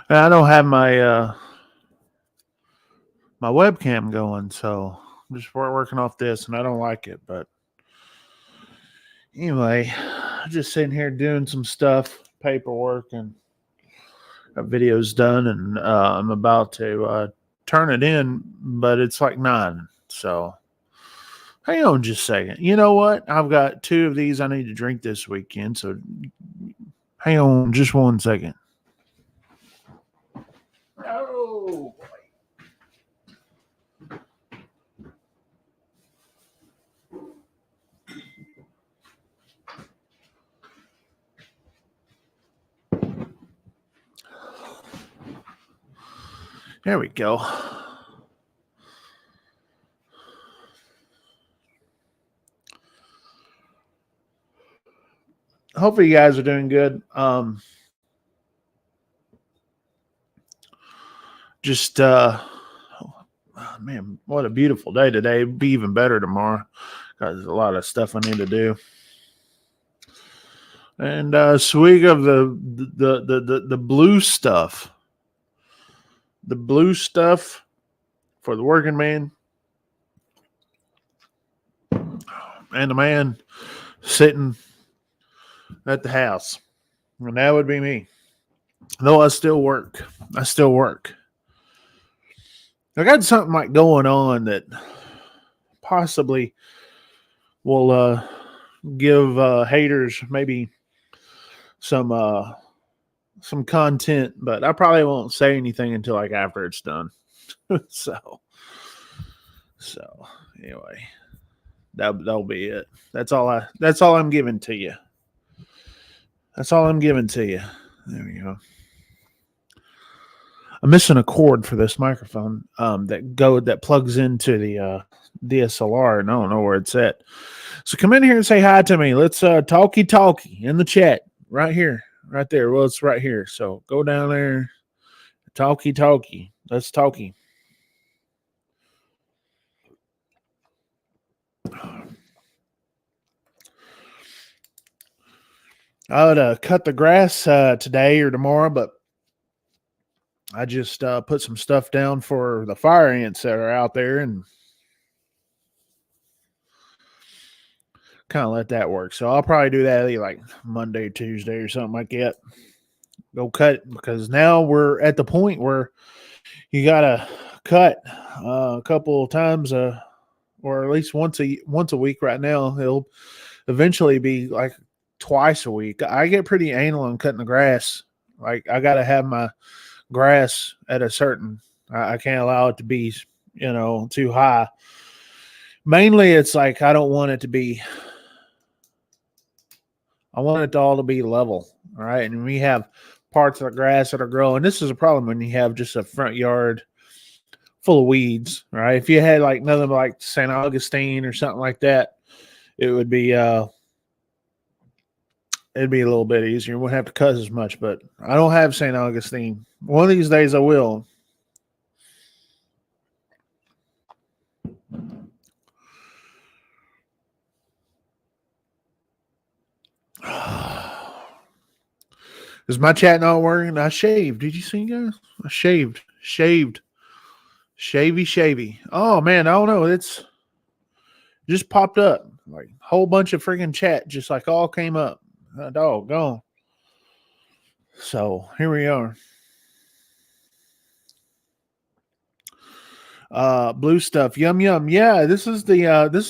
I don't have my webcam going, so I'm just working off this, and I don't like it. But anyway, just sitting here doing some stuff, paperwork, and got videos done, and I'm about to turn it in, but it's like 9. So hang on just a second. You know what? I've got 2 of these I need to drink this weekend. So hang on just 1 second. Oh, there we go. Hopefully, you guys are doing good. Just man, what a beautiful day today. It'll be even better tomorrow. There's a lot of stuff I need to do. And speak of the blue stuff, the blue stuff for the working man and the man sitting at the house, and that would be me. Though I still work. I still work. I got something like going on that possibly will give haters maybe some content, but I probably won't say anything until like after it's done. so so anyway, that'll be it. That's all I'm giving to you. That's all I'm giving to you. There we go. I'm missing a cord for this microphone that plugs into the DSLR, and I don't know where it's at. So come in here and say hi to me. Let's talkie in the chat right here, right there. Well, it's right here. So go down there, talkie. Let's talkie. I would cut the grass today or tomorrow, but I just put some stuff down for the fire ants that are out there and kind of let that work. So I'll probably do that like Monday, Tuesday, or something like that. Go cut it because now we're at the point where you gotta cut a couple of times, or at least once a week. Right now, it'll eventually be like twice a week. I get pretty anal on cutting the grass. Like I gotta have my grass at a certain. I can't allow it to be, too high. Mainly, it's like I don't want it to be. I want it all to be level, all right. And we have parts of the grass that are growing. This is a problem when you have just a front yard full of weeds, right? If you had like nothing like St. Augustine or something like that, it would be it'd be a little bit easier. You wouldn't have to cut as much, but I don't have St. Augustine. One of these days I will. Is my chat not working? I shaved. Did you see, guys? I shaved. Shavy. Oh man, I don't know. It's just popped up. Like a whole bunch of freaking chat just like all came up. Dog gone. So here we are. Blue stuff. Yum. Yeah, this is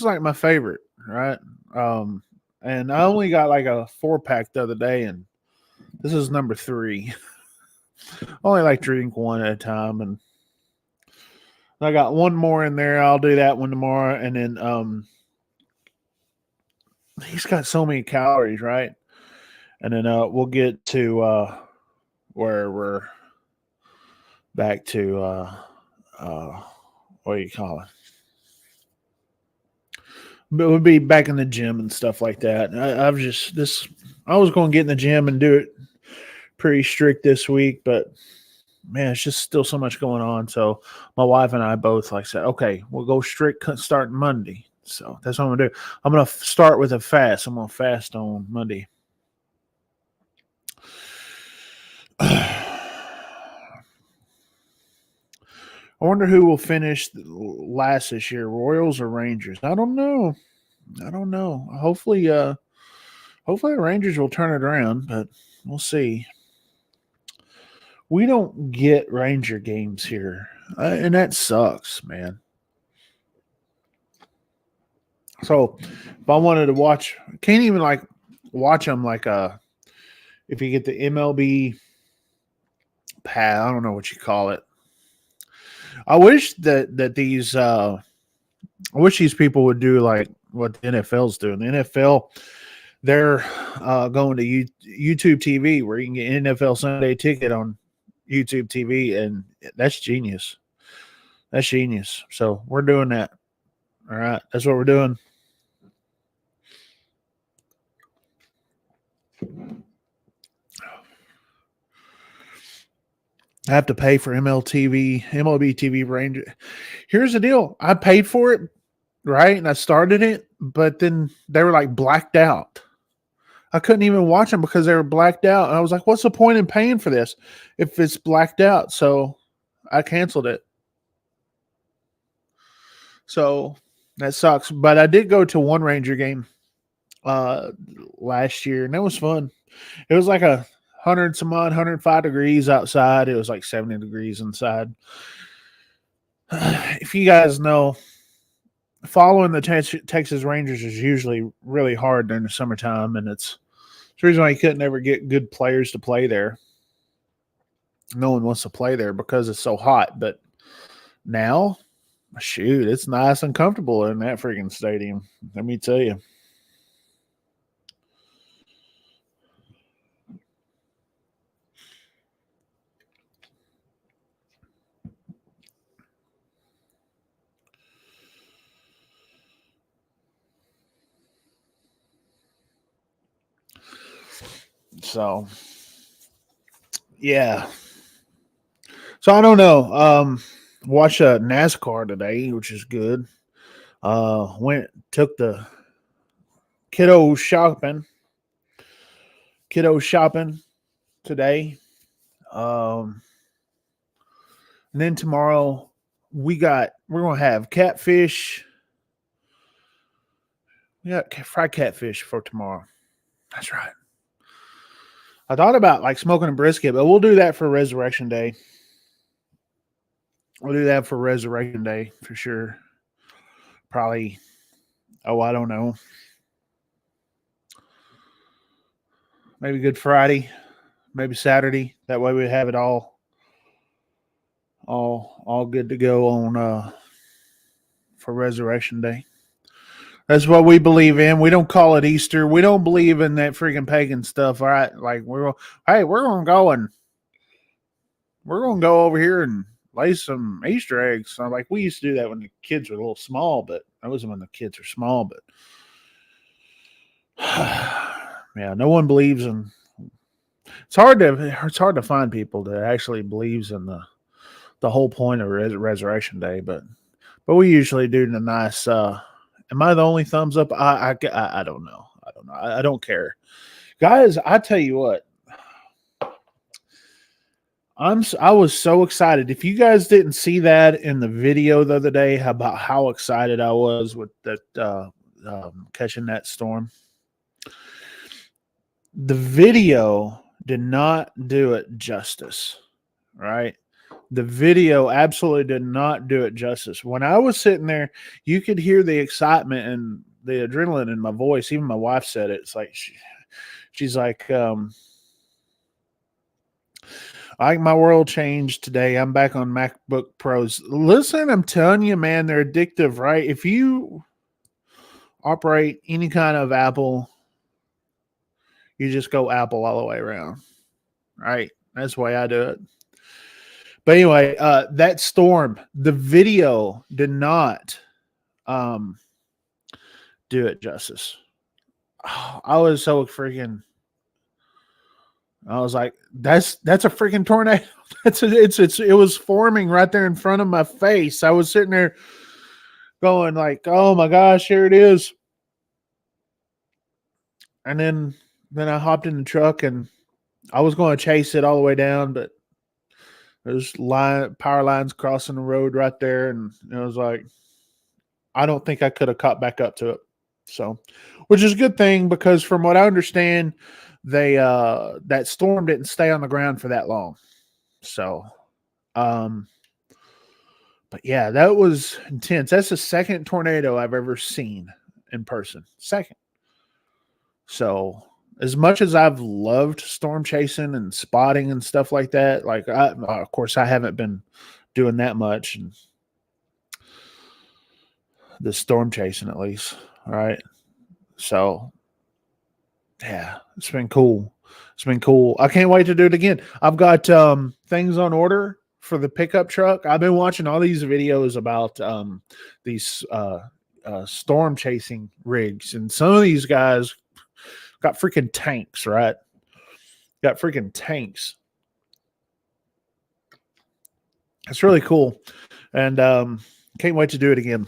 like my favorite, right? And I only got like a 4-pack the other day, and this is number 3. Only like drink one at a time, and I got one more in there. I'll do that one tomorrow, and then he's got so many calories, right? And then we'll get to where we're back to what do you call it? But we'll be back in the gym and stuff like that. I was going to get in the gym and do it pretty strict this week, but man, it's just still so much going on. So my wife and I both like said, okay, we'll go strict starting Monday. So that's what I'm gonna do. I'm gonna start with a fast. I'm gonna fast on Monday. I wonder who will finish last this year, Royals or Rangers. I don't know. I don't know. Hopefully the Rangers will turn it around, but we'll see. We don't get Ranger games here, and that sucks, man. So if I wanted to watch, can't even like watch them like if you get the MLB pad, I don't know what you call it. I wish that these I wish these people would do like what the NFL's doing. The NFL, they're going to YouTube TV where you can get NFL Sunday Ticket on YouTube TV, and that's genius. That's genius. So we're doing that. All right, that's what we're doing. I have to pay for MLB TV Ranger. Here's the deal: I paid for it, right, and I started it, but then they were like blacked out. I couldn't even watch them because they were blacked out. And I was like, what's the point in paying for this if it's blacked out? So I canceled it. So that sucks. But I did go to one Ranger game uh last year, and that was fun. It was like 105 degrees outside. It was like 70 degrees inside. If you guys know, following the Texas Rangers is usually really hard during the summertime, and it's the reason why you couldn't ever get good players to play there. No one wants to play there because it's so hot. But now, shoot, it's nice and comfortable in that freaking stadium. Let me tell you. So, yeah. So I don't know. Watch NASCAR today, which is good. Took the kiddo shopping. Kiddo shopping today. Um, and then tomorrow we're gonna have catfish. We got fried catfish for tomorrow. That's right. I thought about like smoking a brisket, but we'll do that for Resurrection Day. We'll do that for Resurrection Day for sure. Probably, oh, I don't know. Maybe Good Friday, maybe Saturday. That way we have it all good to go on for Resurrection Day. That's what we believe in. We don't call it Easter. We don't believe in that freaking pagan stuff. All right, like we're gonna go over here and lay some Easter eggs. So like we used to do that when the kids were a little small, but that wasn't when the kids were small. But yeah, no one believes in. It's hard to find people that actually believes in the whole point of Resurrection Day, but we usually do the nice. Am I the only thumbs up? I don't know. I don't know. I don't care, guys. I tell you what. I was so excited. If you guys didn't see that in the video the other day about how excited I was with that catching that storm, the video did not do it justice. Right? The video absolutely did not do it justice. When I was sitting there, you could hear the excitement and the adrenaline in my voice. Even my wife said it. It's like she's like, like my world changed today. I'm back on MacBook Pros. Listen, I'm telling you, man, they're addictive, right? If you operate any kind of Apple, you just go Apple all the way around, right? That's the way I do it. But anyway, that storm, the video did not do it justice. Oh, I was so freaking. I was like, that's a freaking tornado. It was forming right there in front of my face. I was sitting there going like, oh my gosh, here it is. And then I hopped in the truck and I was going to chase it all the way down, but There's power lines crossing the road right there, and it was like I don't think I could have caught back up to it. So, which is a good thing because from what I understand, they that storm didn't stay on the ground for that long. So, um, but yeah, that was intense. That's the second tornado I've ever seen in person. Second. So, as much as I've loved storm chasing and spotting and stuff like that, like of course I haven't been doing that much, and the storm chasing at least. All right. So, yeah, it's been cool. It's been cool. I can't wait to do it again. I've got things on order for the pickup truck. I've been watching all these videos about these storm chasing rigs, and some of these guys got freaking tanks, right? Got freaking tanks. It's really cool, and can't wait to do it again.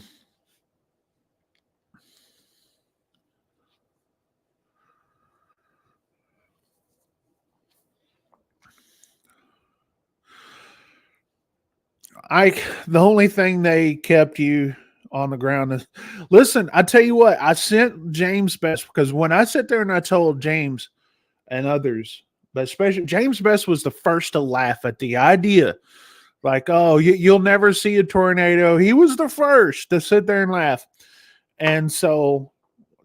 The only thing they kept you on the ground is listen. I tell you what, I sent James Best because when I sit there and I told James and others, but especially James Best was the first to laugh at the idea. Like, oh, you'll never see a tornado. He was the first to sit there and laugh. And so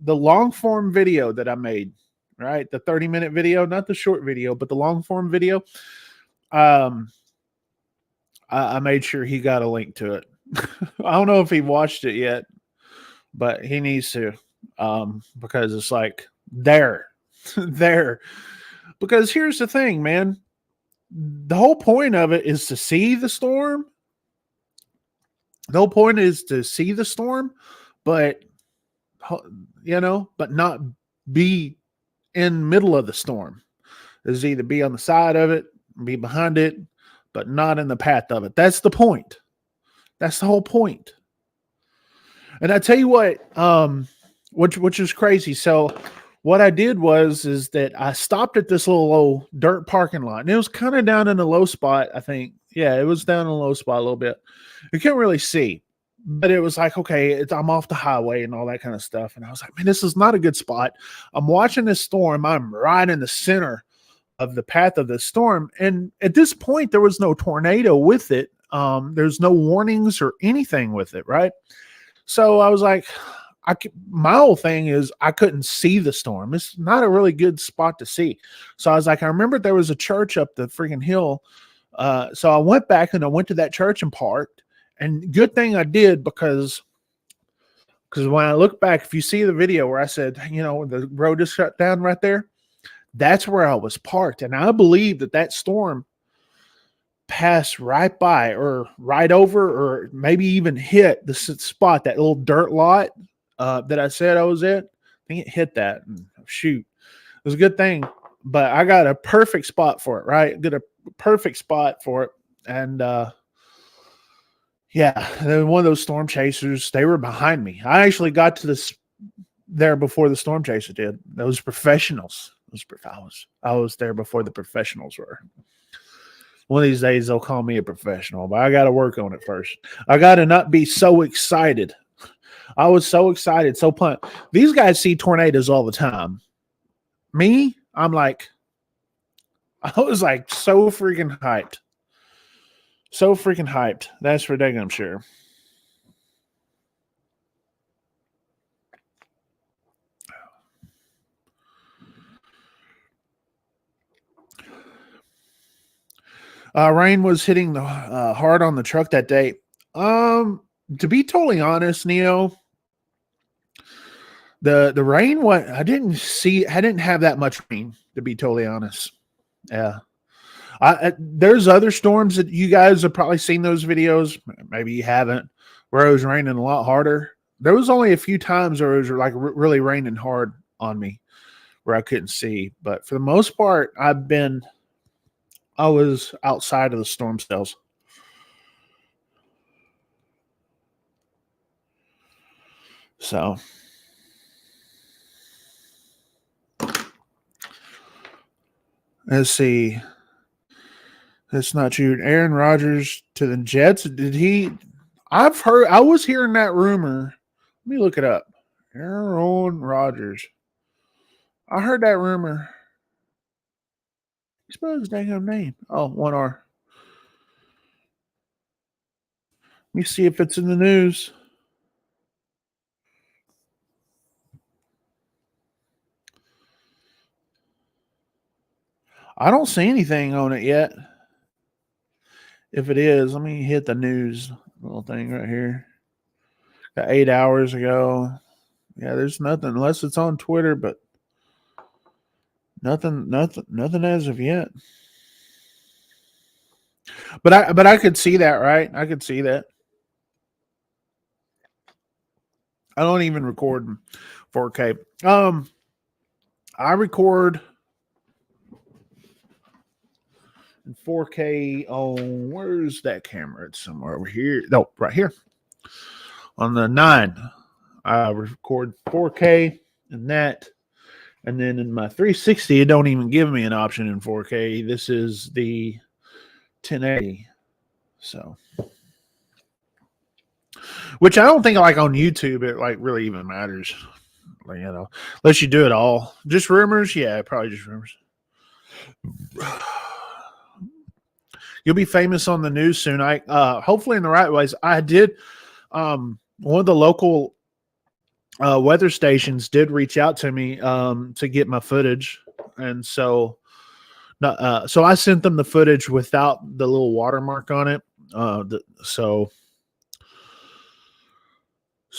the long form video that I made, right? The 30-minute video, not the short video, but the long form video. I made sure he got a link to it. I don't know if he watched it yet, but he needs to, because it's like there, there. Because here's the thing, man. The whole point of it is to see the storm. The whole point is to see the storm, but but not be in middle of the storm. Is either be on the side of it, be behind it, but not in the path of it. That's the point. That's the whole point. And I tell you what, which is crazy. So what I did is that I stopped at this little old dirt parking lot, and it was kind of down in a low spot. I think, yeah, it was down in a low spot a little bit. You can't really see, but it was like, okay, I'm off the highway and all that kind of stuff. And I was like, man, this is not a good spot. I'm watching this storm. I'm right in the center of the path of the storm. And at this point, there was no tornado with it. There's no warnings or anything with it, right? So I was like, my whole thing is I couldn't see the storm. It's not a really good spot to see. So I was like, I remember there was a church up the freaking hill. So I went back and I went to that church and parked. And good thing I did because when I look back, if you see the video where I said, the road is shut down right there, that's where I was parked. And I believe that storm passed right by or right over or maybe even hit the spot, that little dirt lot that I said I was at. I think it hit that. And shoot, it was a good thing. But I got a perfect spot for it, right? Got a perfect spot for it. And yeah, one of those storm chasers, they were behind me. I actually got to this there before the storm chaser did. Those professionals. I was there before the professionals were. One of these days they'll call me a professional, but I got to work on it first. I got to not be so excited. I was so excited, so pumped. These guys see tornadoes all the time. Me, I was like so freaking hyped. So freaking hyped. That's for dang, I'm sure. Rain was hitting the hard on the truck that day. To be totally honest, Neo, the rain, what I didn't have that much rain, to be totally honest. Yeah. There's other storms that you guys have probably seen those videos. Maybe you haven't, where it was raining a lot harder. There was only a few times where it was like really raining hard on me where I couldn't see. But for the most part, I was outside of the storm cells. So let's see. That's not true. Aaron Rodgers to the Jets. Did he? I've heard. I was hearing that rumor. Let me look it up. Aaron Rodgers. I heard that rumor. Spell his damn name. Oh, one R. Let me see if it's in the news. I don't see anything on it yet. If it is, let me hit the news little thing right here. Got 8 hours ago. Yeah, there's nothing unless it's on Twitter, but nothing as of yet. But I could see that, right? I could see that. I don't even record in 4K. I record in 4K on where's that camera? It's somewhere over here. No, right here. On the 9. I record 4K and that. And then in my 360, it don't even give me an option in 4K. This is the 1080. So, which I don't think like on YouTube it like really even matters. Like, you know, unless you do it all. Just rumors, yeah, probably just rumors. You'll be famous on the news soon. Hopefully in the right ways. I did. One of the local weather stations did reach out to me to get my footage, and so I sent them the footage without the little watermark on it. So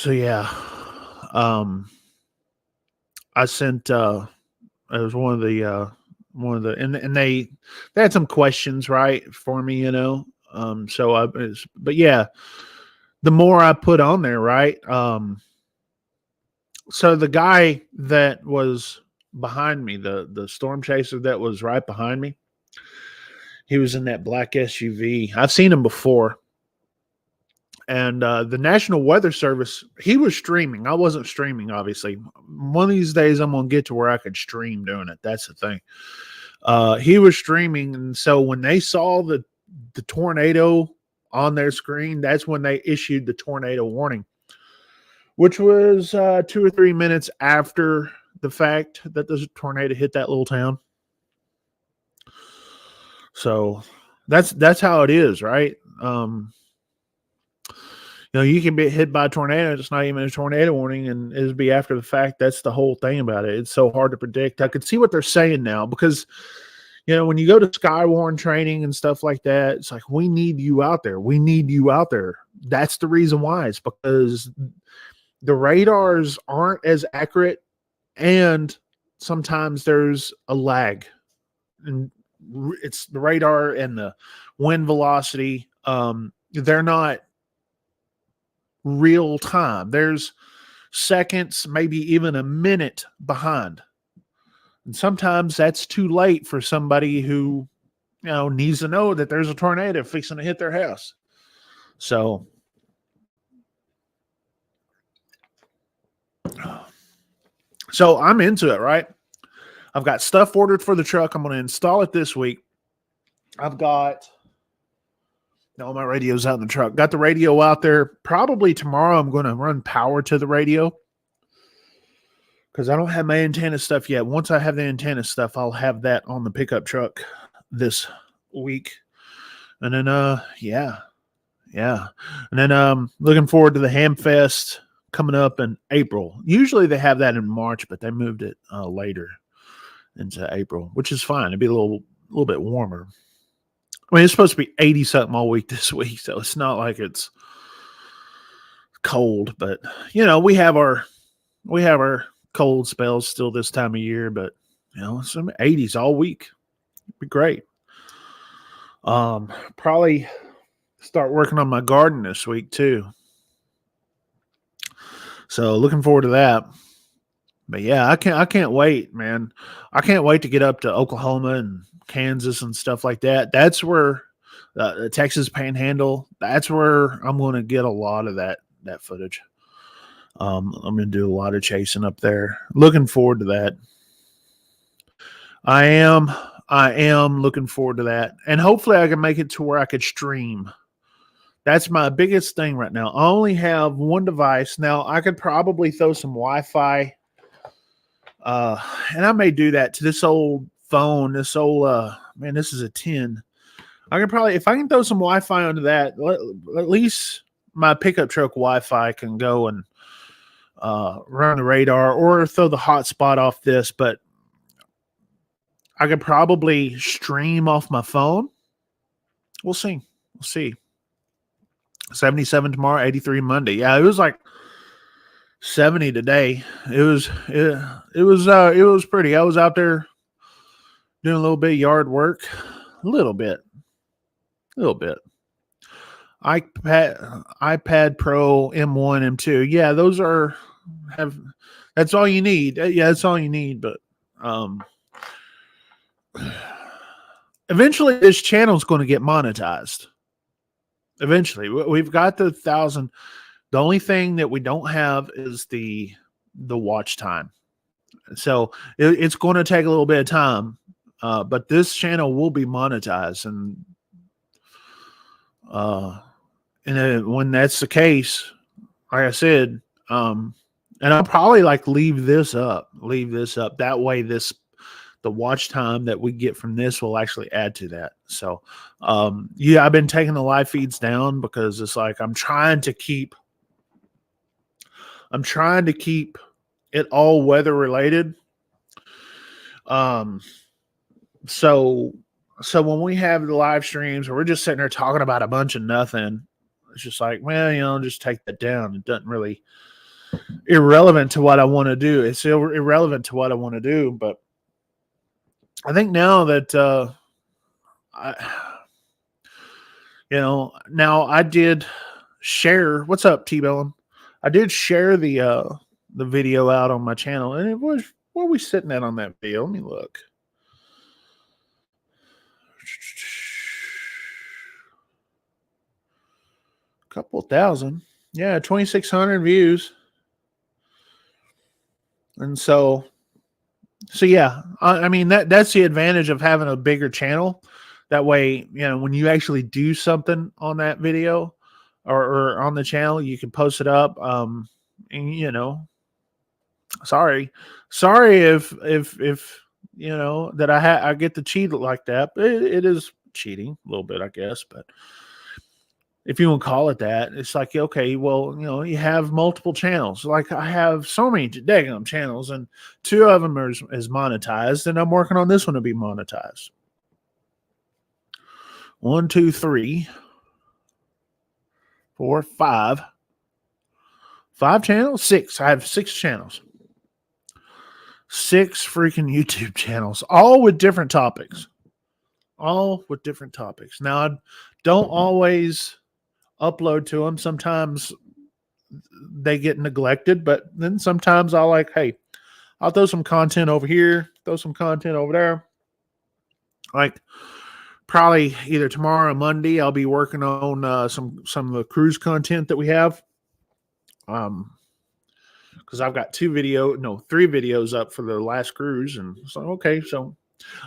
yeah, I sent. It was one of the and they had some questions right for me, you know. But yeah, the more I put on there, right. So the guy that was behind me, the storm chaser that was right behind me, he was in that black SUV. I've seen him before. And the National Weather Service, he was streaming. I wasn't streaming, obviously. One of these days, I'm going to get to where I could stream doing it. That's the thing. He was streaming. And so when they saw the tornado on their screen, that's when they issued the tornado warning, which was 2 or 3 minutes after the fact that the tornado hit that little town. So that's how it is, right? You know, you can be hit by a tornado. It's not even a tornado warning, and it'll be after the fact. That's the whole thing about it. It's so hard to predict. I could see what they're saying now because, you know, when you go to Skywarn training and stuff like that, it's like, we need you out there. We need you out there. That's the reason why. It's because the radars aren't as accurate, and sometimes there's a lag. And it's the radar and the wind velocity. They're not real time. There's seconds, maybe even a minute behind. And sometimes that's too late for somebody who, you know, needs to know that there's a tornado fixing to hit their house. So I'm into it, right? I've got stuff ordered for the truck. I'm going to install it this week. I've got my radio's out in the truck. Got the radio out there. Probably tomorrow I'm going to run power to the radio because I don't have my antenna stuff yet. Once I have the antenna stuff, I'll have that on the pickup truck this week. And then, yeah. And then looking forward to the Ham Fest coming up in April. Usually they have that in March, but they moved it later into April, which is fine. It'd be a little bit warmer. I mean, it's supposed to be 80 something all week this week, so it's not like it's cold, but you know, we have our cold spells still this time of year, but you know, some 80s all week. It'd be great. Probably start working on my garden this week too. So looking forward to that. But yeah, I can't wait, man. I can't wait to get up to Oklahoma and Kansas and stuff like that. That's where the Texas Panhandle. That's where I'm going to get a lot of that footage. I'm going to do a lot of chasing up there. Looking forward to that. I am. I am looking forward to that. And hopefully I can make it to where I could stream. That's my biggest thing right now. I only have one device. Now I could probably throw some Wi-Fi. And I may do that to this old phone, this old man, this is a 10. I can probably, if I can throw some Wi-Fi onto that, at least my pickup truck Wi-Fi can go and run the radar or throw the hotspot off this, but I could probably stream off my phone. We'll see. We'll see. 77 tomorrow, 83 Monday. Yeah, it was like 70 today. It was pretty. I was out there doing a little bit of yard work. A little bit. iPad Pro M1, M2. Yeah, those that's all you need. Yeah, that's all you need, but eventually this channel is going to get monetized. Eventually, we've got the 1,000. The only thing that we don't have is the watch time. So it's going to take a little bit of time, but this channel will be monetized, and when that's the case, like I said, and I'll probably like leave this up. That way, the watch time that we get from this will actually add to that. So, yeah, I've been taking the live feeds down because it's like I'm trying to keep it all weather related. So when we have the live streams or we're just sitting there talking about a bunch of nothing, it's just like, well, just take that down. It doesn't really irrelevant to what I want to do. It's irrelevant to what I want to do, but I think now that now I did share. What's up, T-Bellum? I did share the video out on my channel, and it was, what are we sitting at on that video? Let me look. Couple thousand. Yeah, 2,600 views. And so yeah, I mean that's the advantage of having a bigger channel. That way, when you actually do something on that video or on the channel, you can post it up. And sorry if that I get to cheat like that. It is cheating a little bit, I guess, but if you want to call it that, it's like, okay, well, you have multiple channels. Like I have so many daggum channels, and 2 of them is monetized, and I'm working on this one to be monetized. 1, 2, 3, 4, 5. 5 channels? 6. I have 6 channels. 6 freaking YouTube channels, all with different topics. Now, I don't always upload to them. Sometimes they get neglected, but then sometimes I'll throw some content over here, throw some content over there. Like probably either tomorrow or Monday, I'll be working on some of the cruise content that we have. Because I've got 3 videos up for the last cruise, and so okay, so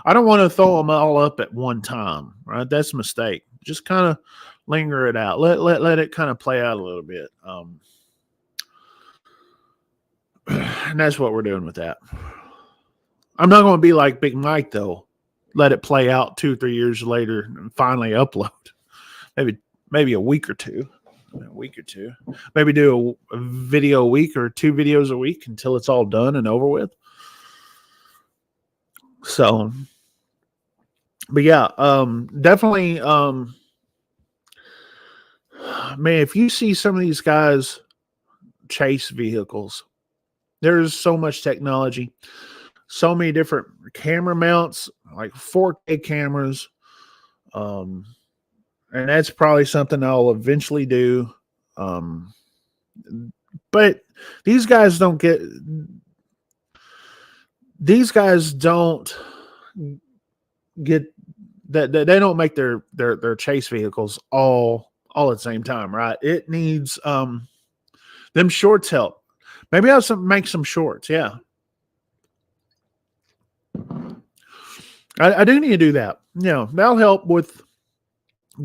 I don't want to throw them all up at one time, right? That's a mistake. Just kind of linger it out. Let it kind of play out a little bit. And that's what we're doing with that. I'm not going to be like Big Mike though. Let it play out 2-3 years later and finally upload. Maybe a week or two. Maybe do a video a week or 2 videos a week until it's all done and over with. So, but yeah, definitely, man, if you see some of these guys chase vehicles, there's so much technology, so many different camera mounts, like 4K cameras. And that's probably something I'll eventually do. But these guys don't get that they don't make their chase vehicles all at the same time, right? It needs them shorts help. Maybe I'll make some shorts, yeah. I do need to do that. That'll help with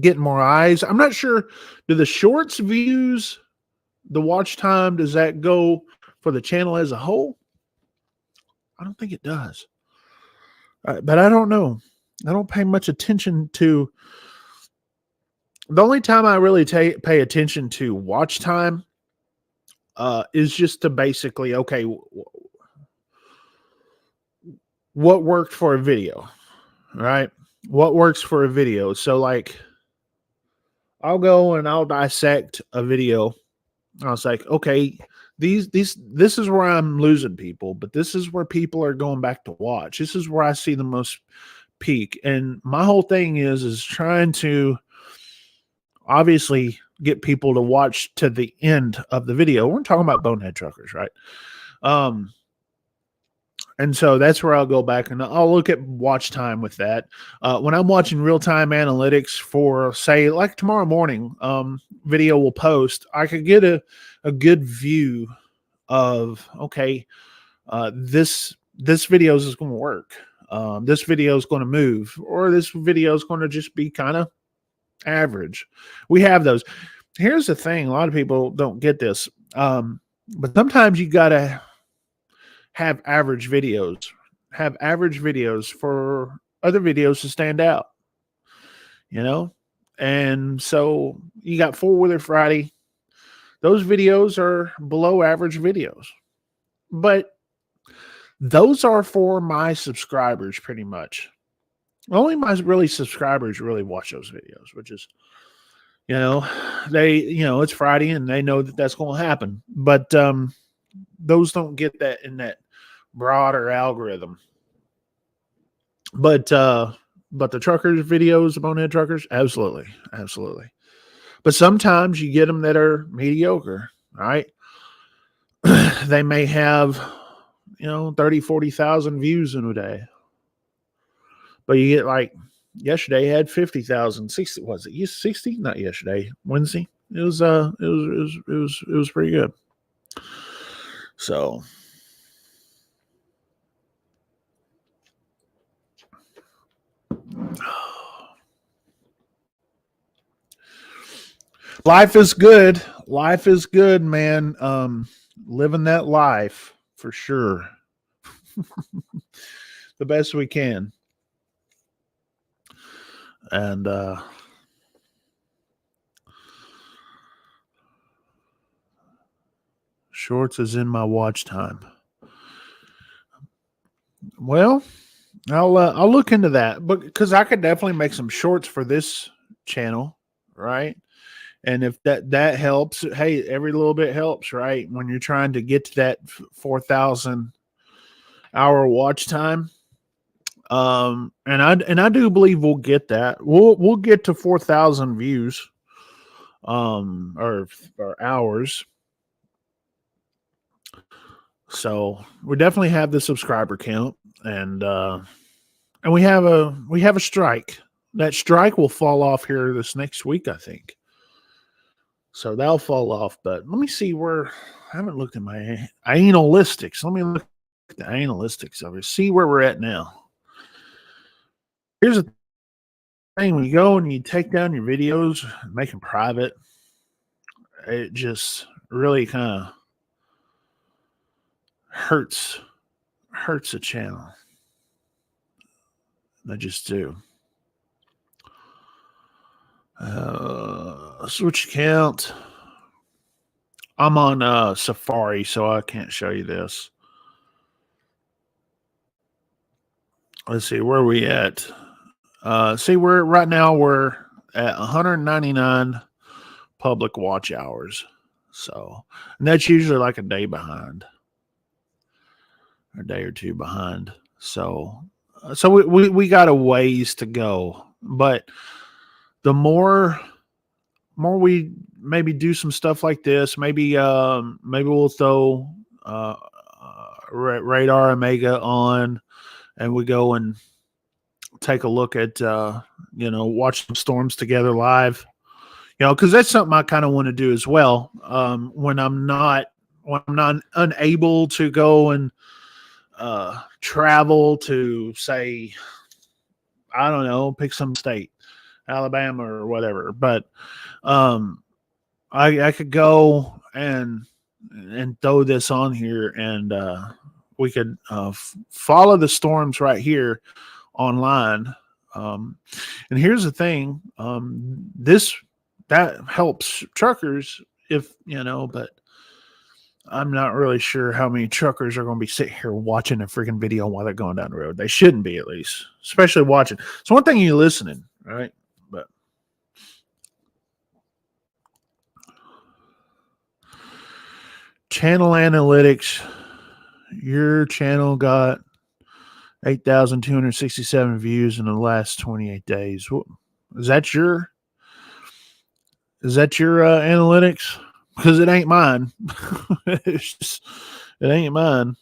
getting more eyes. I'm not sure. Do the shorts views, the watch time, does that go for the channel as a whole? I don't think it does. But I don't know. I don't pay much attention to. The only time I really pay attention to watch time is just to basically, okay, what worked for a video, right? What works for a video? So, like, I'll go and I'll dissect a video. I was like, okay, this is where I'm losing people, but this is where people are going back to watch. This is where I see the most peak. And my whole thing is trying to obviously get people to watch to the end of the video. We're talking about bonehead truckers, right? And so that's where I'll go back and I'll look at watch time with that. When I'm watching real-time analytics for, say, like tomorrow morning, video will post, I could get a good view of, okay, this video is going to work. This video is going to move, or this video is going to just be kind of average. We have those. Here's the thing. A lot of people don't get this. But sometimes you got to have average videos for other videos to stand out, and so you got Four-Wheeler Friday. Those videos are below average videos, but those are for my subscribers pretty much. Only my subscribers really watch those videos, which is, it's Friday and they know that that's going to happen, but those don't get that in that broader algorithm. But the truckers videos, the bonehead truckers, absolutely. But sometimes you get them that are mediocre, right? They may have, 30, 40,000 views in a day. But you get, like, yesterday had 50,000, 60, was it 60? Not yesterday, Wednesday. It was pretty good. So life is good. Life is good, man. Living that life for sure. The best we can. And shorts is in my watch time. Well, I'll look into that, but because I could definitely make some shorts for this channel, right? And if that helps, hey, every little bit helps, right? When you're trying to get to that 4,000 hour watch time. And I do believe we'll get that. We'll get to 4,000 views, or hours. So we definitely have the subscriber count, and we have a strike. That strike will fall off here this next week, I think. So that'll fall off. But let me see where. I haven't looked at my analytics. Let me look at the analytics of it. See where we're at now. Here's the thing: when you go and you take down your videos, make them private, it just really kind of hurts a channel. They just do. Switch account. I'm on Safari, so I can't show you this. Let's see, where are we at? See, right now we're at 199 public watch hours. So, and that's usually like a day behind, or a day or two behind. So we got a ways to go, but the more we maybe do some stuff like this, maybe we'll throw Radar Omega on, and we go and take a look at watch some storms together live, because that's something I kind of want to do as well. When I'm not unable to go and travel to, say, I don't know, pick some state, Alabama or whatever. But um, I could go and throw this on here, and we could follow the storms right here online. Um, and here's the thing: this that helps truckers if you know, but I'm not really sure how many truckers are going to be sitting here watching a freaking video while they're going down the road. They shouldn't be, at least, especially watching. It's one thing you listening, right? But channel analytics, your channel got 8,267 views in the last 28 days. Is that your analytics? Because it ain't mine. It's just, it ain't mine.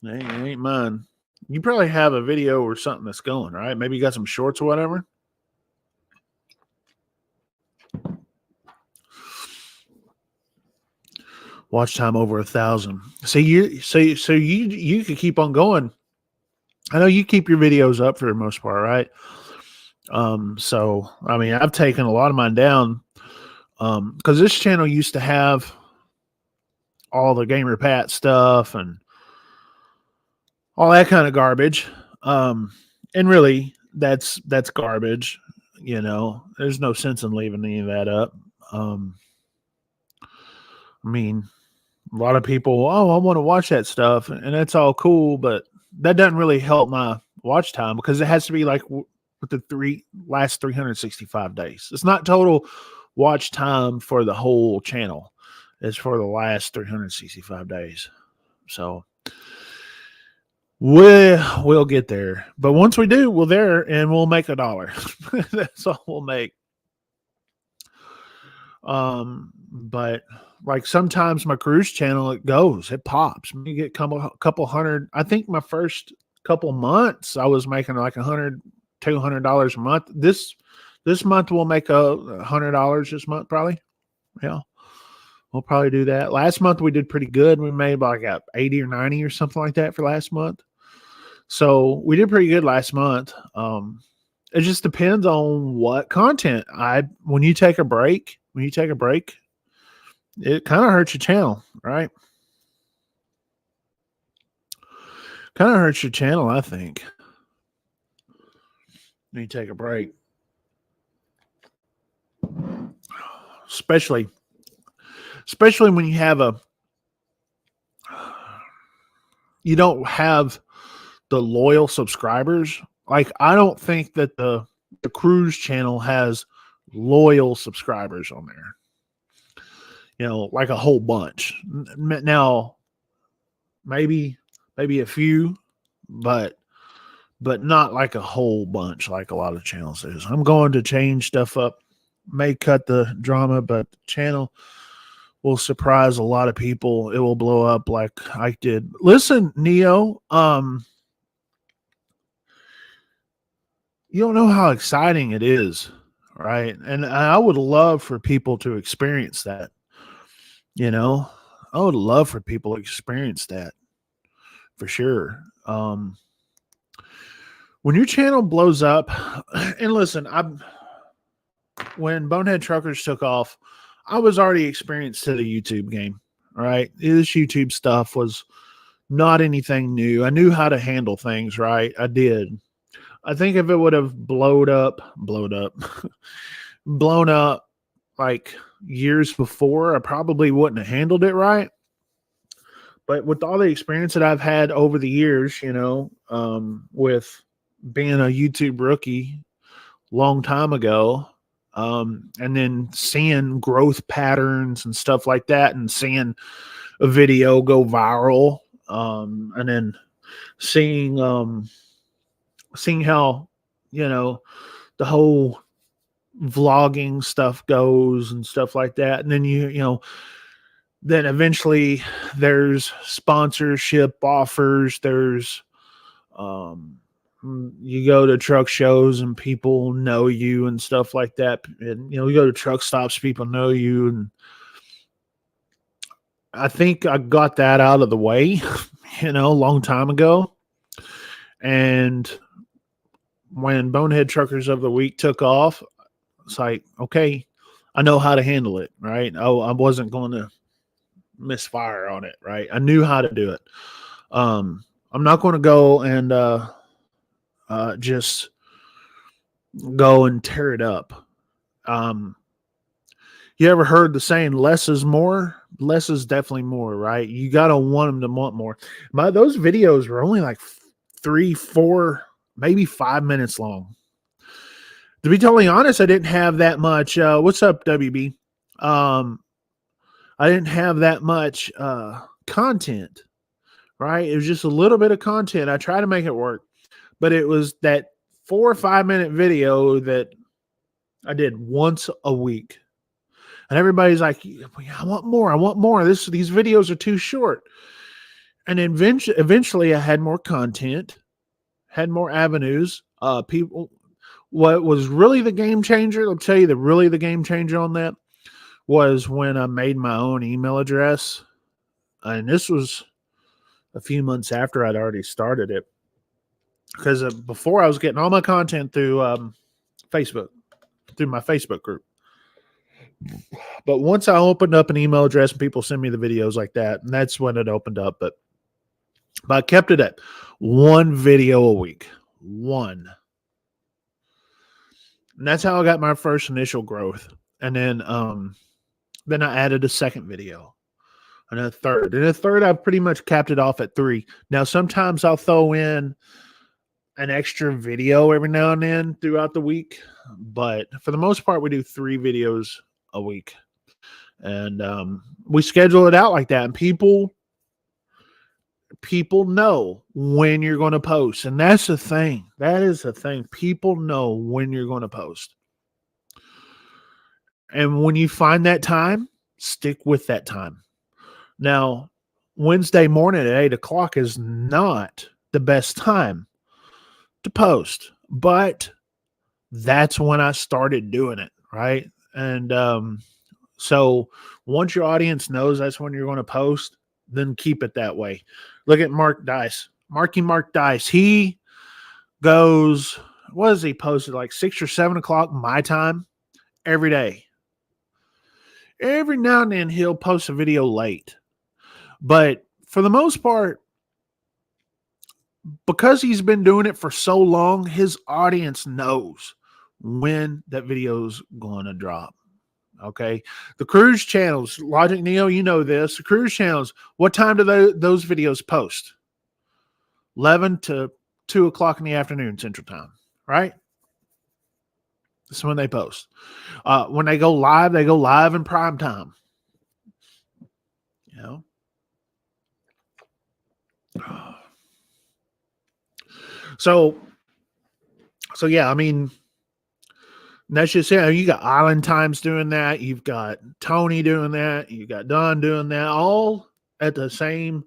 It ain't mine. You probably have a video or something that's going, right? Maybe you got some shorts or whatever. Watch time over 1,000. So you could keep on going. I know you keep your videos up for the most part, right? So I mean, I've taken a lot of mine down because this channel used to have all the Gamer Pat stuff and all that kind of garbage. And really, that's garbage. You know, there's no sense in leaving any of that up. I mean, a lot of people, oh, I want to watch that stuff, and that's all cool, but that doesn't really help my watch time because it has to be like with the last 365 days. It's not total watch time for the whole channel. It's for the last 365 days. So we'll get there. But once we do, we're there and we'll make $1. That's all we'll make. But like sometimes my cruise channel, it pops. You get a couple hundred. I think my first couple months I was making like $200 a month. This month we'll make $100 this month probably. Yeah, we'll probably do that. Last month we did pretty good. We made like 80 or 90 or something like that for last month. So we did pretty good last month. It just depends on what content. When you take a break, it kind of hurts your channel, right? Kind of hurts your channel, I think. When you take a break. Especially when you don't have the loyal subscribers. Like, I don't think that the cruise channel has loyal subscribers on there. You know, like a whole bunch. Now, maybe a few, but not like a whole bunch like a lot of channels do. I'm going to change stuff up. May cut the drama, but the channel will surprise a lot of people. It will blow up like I did. Listen, Neo, you don't know how exciting it is, right? And I would love for people to experience that. You know, I would love for people to experience that for sure. When your channel blows up, and listen, when Bonehead Truckers took off, I was already experienced to the YouTube game, right? This YouTube stuff was not anything new. I knew how to handle things, right? I did. I think if it would have blown up like years before, I probably wouldn't have handled it right. But with all the experience that I've had over the years, you know, with being a YouTube rookie long time ago, and then seeing growth patterns and stuff like that, and seeing a video go viral, and then seeing how, you know, the whole vlogging stuff goes and stuff like that. And then you know, then eventually there's sponsorship offers. There's, you go to truck shows and people know you and stuff like that. And, you know, you go to truck stops, people know you. And I think I got that out of the way, you know, a long time ago. And when Bonehead Truckers of the Week took off, it's like, okay, I know how to handle it, right? Oh, I wasn't going to misfire on it, right? I knew how to do it. I'm not going to go and just go and tear it up. You ever heard the saying less is more? Less is definitely more, right? You got to want them to want more. Those videos were only like 3, 4, maybe 5 minutes long. To be totally honest, I didn't have that much. What's up, WB? I didn't have that much content, right? It was just a little bit of content. I tried to make it work, but it was that 4 or 5 minute video that I did once a week. And everybody's like, I want more. I want more. These videos are too short. And eventually I had more content, had more avenues. People, what was really the game changer, I'll tell you the game changer on that was when I made my own email address. And this was a few months after I'd already started it. Because before I was getting all my content through Facebook, through my Facebook group. But once I opened up an email address and people send me the videos like that, and that's when it opened up. But I kept it at 1 video a week. 1. And that's how I got my first initial growth. And then I added a second video and a third. And a third, I pretty much capped it off at 3. Now, sometimes I'll throw in an extra video every now and then throughout the week. But for the most part, we do 3 videos a week. And we schedule it out like that. And people know when you're going to post. And that's the thing. That is the thing. People know when you're going to post. And when you find that time, stick with that time. Now, Wednesday morning at 8 o'clock is not the best time to post, but that's when I started doing it, right? And so once your audience knows that's when you're going to post, then keep it that way. Look at Mark Dice. Mark Dice. He goes, what does he post? Like 6 or 7 o'clock my time every day. Every now and then he'll post a video late. But for the most part, because he's been doing it for so long, his audience knows when that video's going to drop. Okay. The cruise channels, Logic Neo, you know this. The cruise channels, what time do those videos post? 11 to 2 o'clock in the afternoon, Central Time, right? That's when they post. When they go live in prime time. You know? So yeah, I mean, that's just it. You got Island Times doing that. You've got Tony doing that. You've got Don doing that, all at the same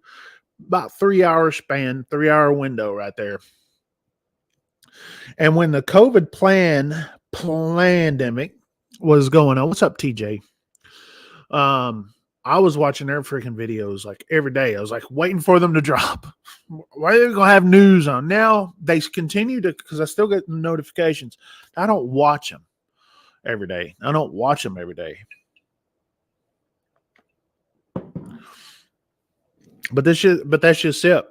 about 3 hour span, 3 hour window right there. And when the COVID pandemic was going on, what's up, TJ? I was watching their freaking videos like every day. I was like waiting for them to drop. Why are they going to have news on? Now they continue to, because I still get the notifications. I don't watch them every day. But that's just it.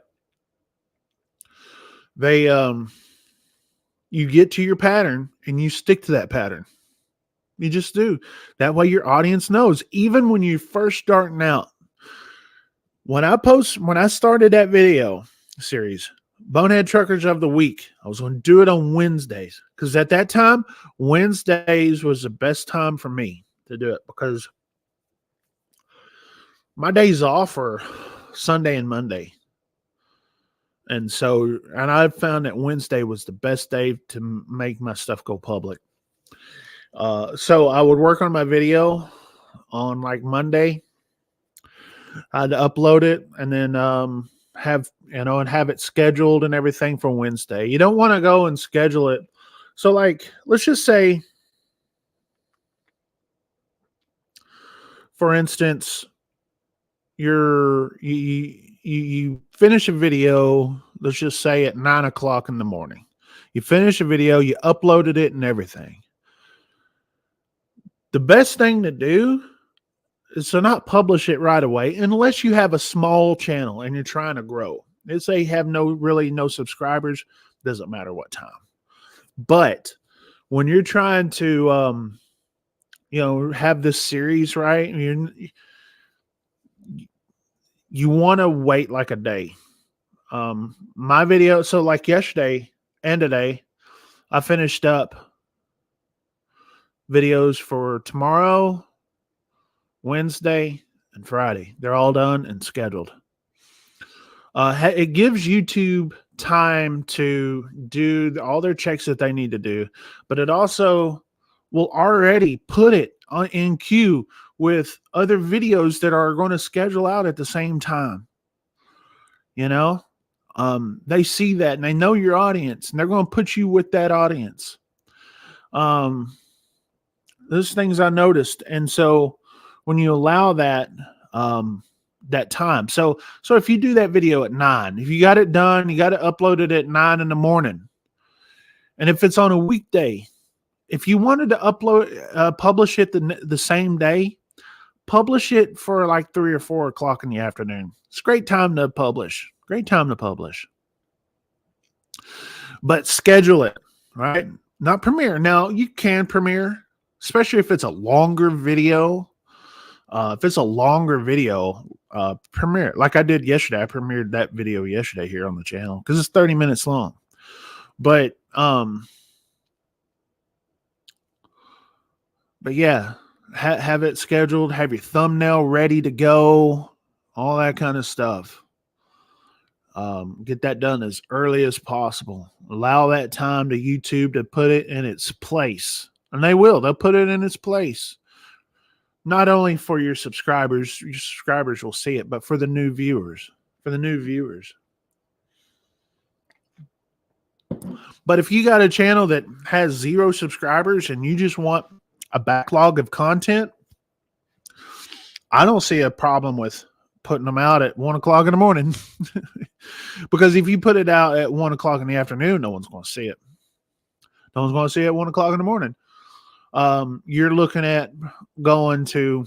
They you get to your pattern and you stick to that pattern. You just do. That way your audience knows. Even when you're first starting out. When I started that video series, Bonehead Truckers of the Week, I was going to do it on Wednesdays. Because at that time, Wednesdays was the best time for me to do it. Because my days off are Sunday and Monday. And I found that Wednesday was the best day to make my stuff go public. So I would work on my video on like Monday. I'd upload it and then have it scheduled and everything for Wednesday. You don't want to go and schedule it. So like, let's just say, for instance, you finish a video, let's just say at 9 o'clock in the morning. You finish a video, you uploaded it and everything. The best thing to do is to not publish it right away unless you have a small channel and you're trying to grow. Let's say you have no subscribers, doesn't matter what time. But when you're trying to have this series, right? You want to wait like a day. My video, so like yesterday and today, I finished up videos for tomorrow, Wednesday, and Friday. They're all done and scheduled. It gives YouTube time to do all their checks that they need to do, but it also will already put it in queue with other videos that are going to schedule out at the same time. They see that and they know your audience and they're going to put you with that audience. Those things I noticed. And so when you allow that, that time. So if you do that video at 9, if you got it done, you got to upload it at 9 in the morning. And if it's on a weekday, if you wanted to publish it the same day, publish it for like 3 or 4 o'clock in the afternoon. It's a great time to publish. But schedule it, right? Not premiere. Now you can premiere, especially if it's a longer video. If it's a longer video, premiere like I did yesterday. I premiered that video yesterday here on the channel because it's 30 minutes long. But yeah, have it scheduled, have your thumbnail ready to go, all that kind of stuff. Get that done as early as possible. Allow that time to YouTube to put it in its place. And they'll put it in its place. Not only for your subscribers will see it, but for the new viewers. But if you got a channel that has 0 subscribers and you just want a backlog of content, I don't see a problem with putting them out at 1 o'clock in the morning. Because if you put it out at 1 o'clock in the afternoon, no one's going to see it. No one's going to see it at 1 o'clock in the morning. You're looking at going to,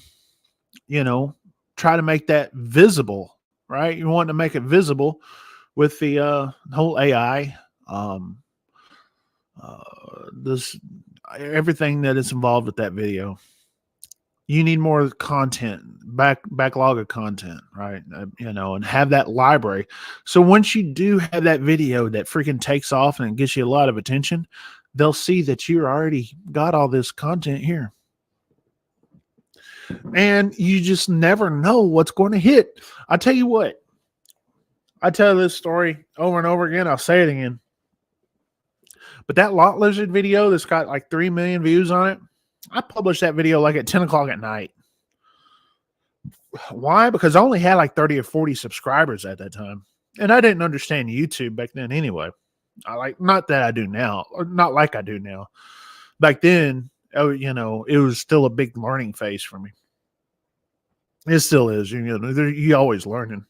try to make that visible, right? You want to make it visible with the whole AI, everything that is involved with that video. You need more content, backlog of content, right? And have that library. So once you do have that video that freaking takes off and it gets you a lot of attention, they'll see that you already got all this content here. And you just never know what's going to hit. I tell you what, I tell this story over and over again. I'll say it again. But that lot lizard video that's got like 3 million views on it, I published that video like at 10 o'clock at night. Why? Because I only had like 30 or 40 subscribers at that time. And I didn't understand YouTube back then anyway. Not that I do now, or not like I do now. Back then, it was still a big learning phase for me. It still is. You're always learning.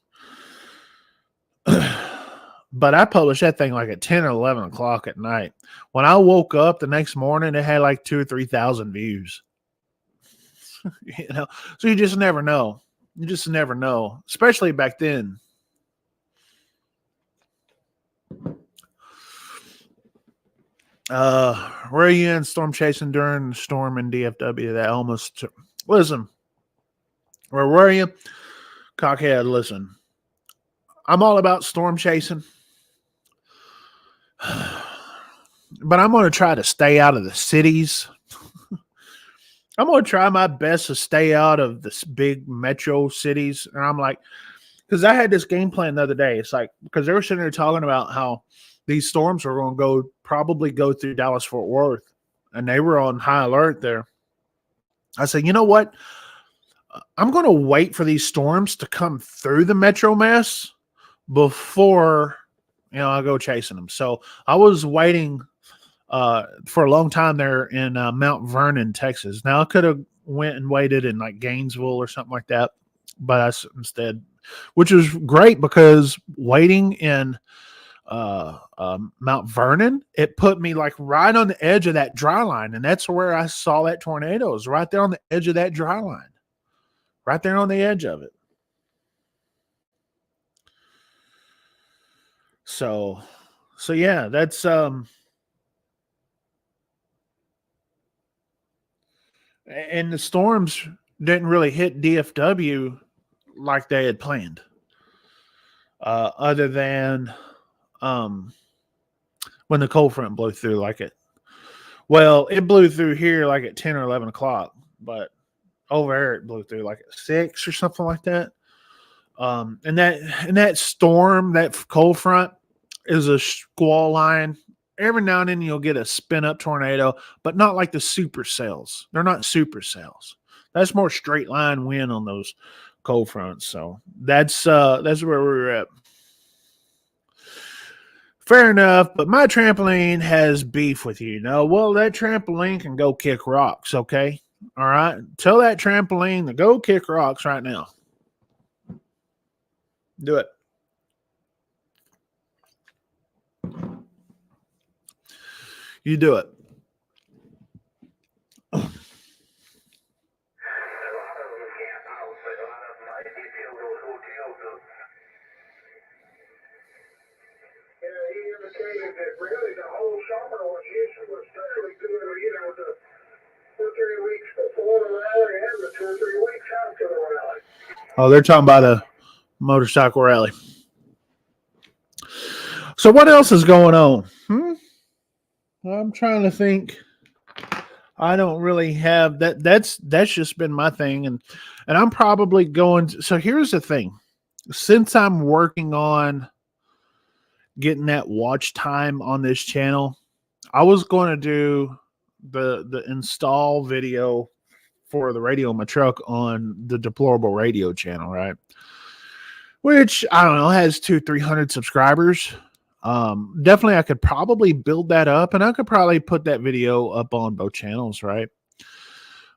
But I published that thing like at 10 or 11 o'clock at night. When I woke up the next morning, it had like 2,000 or 3,000 views. So you just never know. Especially back then. Where are you in storm chasing during the storm in DFW? That almost listen. Where were you? Cockhead, listen. I'm all about storm chasing. But I'm going to try to stay out of the cities. I'm going to try my best to stay out of this big metro cities. And I'm like, because I had this game plan the other day. It's like, because they were sitting there talking about how these storms are going to probably go through Dallas, Fort Worth. And they were on high alert there. I said, you know what? I'm going to wait for these storms to come through the metro mess before, I go chasing them. So I was waiting for a long time there in Mount Vernon, Texas. Now I could have went and waited in like Gainesville or something like that, but instead, which was great because waiting in Mount Vernon, it put me like right on the edge of that dry line. And that's where I saw that tornado. It was right there on the edge of that dry line, right there on the edge of it. So yeah, that's, and the storms didn't really hit DFW like they had planned. Other than, when the cold front blew through like it blew through here like at 10 or 11 o'clock, but over there it blew through like at 6 or something like that. And that storm, that cold front is a squall line. Every now and then you'll get a spin up tornado, but not like the supercells. They're not supercells. That's more straight line wind on those cold fronts. So that's where we're at. Fair enough, but my trampoline has beef with you. No, well, that trampoline can go kick rocks, okay? All right? Tell that trampoline to go kick rocks right now. Do it. You do it. That really the whole summer was usually fairly good, the 2 or 3 weeks before the rally and the 2 or 3 weeks after the rally. Oh, they're talking about a motorcycle rally. So what else is going on? I'm trying to think. I don't really have that. That's just been my thing, and I'm probably going to, so here's the thing. Since I'm working on getting that watch time on this channel, I was going to do the install video for the radio in my truck on the Deplorable Radio channel, right? Which, I don't know, has 200-300 subscribers. Definitely I could probably build that up, and I could probably put that video up on both channels, right?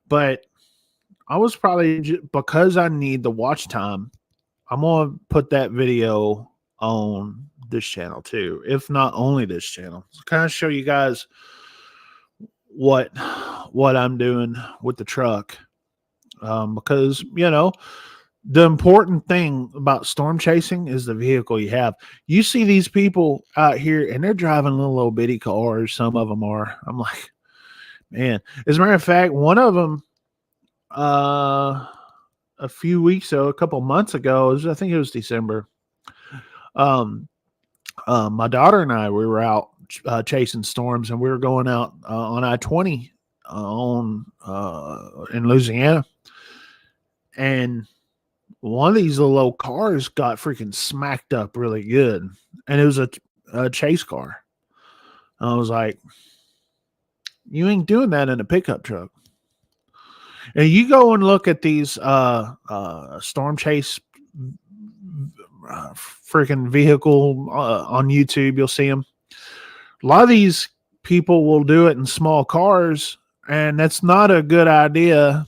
But I was probably, because I need the watch time, I'm going to put that video on this channel too, if not only this channel, to kind of show you guys what I'm doing with the truck. Because, the important thing about storm chasing is the vehicle you have. You see these people out here and they're driving little old bitty cars. Some of them are. I'm like, man. As a matter of fact, one of them, a couple months ago, I think it was December. My daughter and I, we were out chasing storms, and we were going out on I-20 in Louisiana, and one of these little old cars got freaking smacked up really good, and it was a chase car. I was like, you ain't doing that in a pickup truck. And you go and look at these storm chase freaking vehicle on YouTube, you'll see them. A lot of these people will do it in small cars, and that's not a good idea.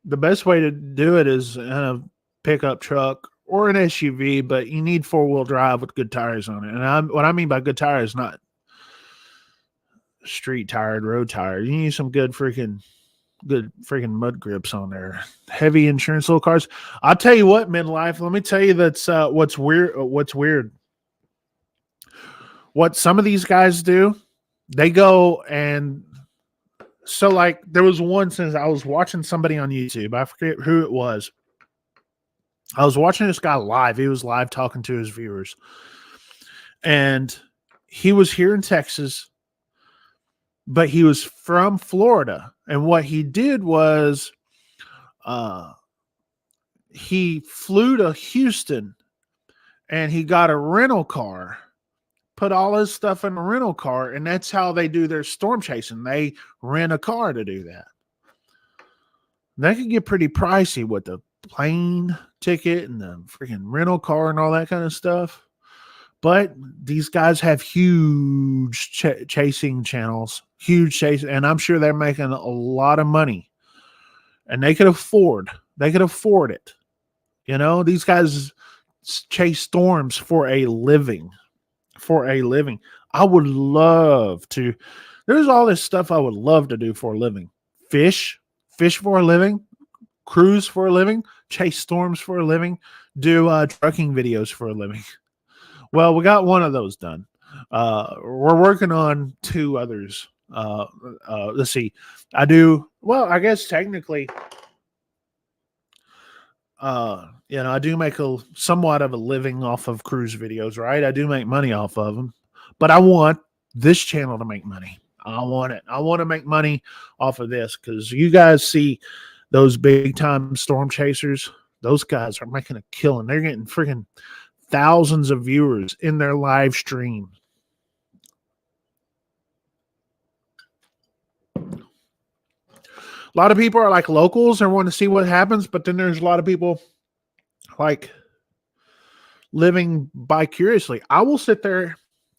The best way to do it is in a pickup truck or an SUV, but you need 4-wheel drive with good tires on it. And what I mean by good tires, not street tired, road tire. You need some good freaking mud grips on there. Heavy insurance little cars. I'll tell you what, midlife, let me tell you that's what's weird. What some of these guys do, they go and so like there was one, since I was watching somebody on YouTube, I forget who it was. I was watching this guy live. He was live talking to his viewers. And he was here in Texas, but he was from Florida. And what he did was he flew to Houston and he got a rental car, put all his stuff in a rental car, and that's how they do their storm chasing. They rent a car to do that. That could get pretty pricey with the plane ticket and the freaking rental car and all that kind of stuff. But these guys have huge chasing channels, and I'm sure they're making a lot of money, and they could afford it. These guys chase storms for a living. For a living. I would love to. There's all this stuff I would love to do for a living. Fish for a living, cruise for a living, chase storms for a living, do trucking videos for a living. Well, we got one of those done. We're working on two others. Let's see. I do well. I guess technically, I do make a somewhat of a living off of cruise videos, right? I do make money off of them, but I want this channel to make money. I want it. I want to make money off of this because you guys see those big time storm chasers. Those guys are making a killing. They're getting freaking thousands of viewers in their live stream. A lot of people are like locals and want to see what happens, but then there's a lot of people like living vicariously. I will sit there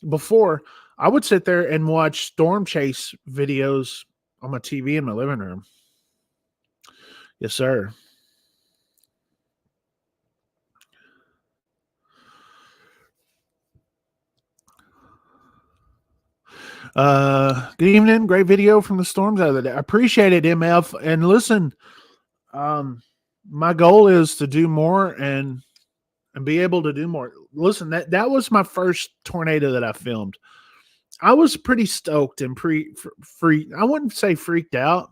before. I would sit there and watch storm chase videos on my TV in my living room. Yes, sir. Good evening. Great video from the storms out of the day. I appreciate it, MF. And listen, my goal is to do more and be able to do more. Listen, that was my first tornado that I filmed. I was pretty stoked and I wouldn't say freaked out,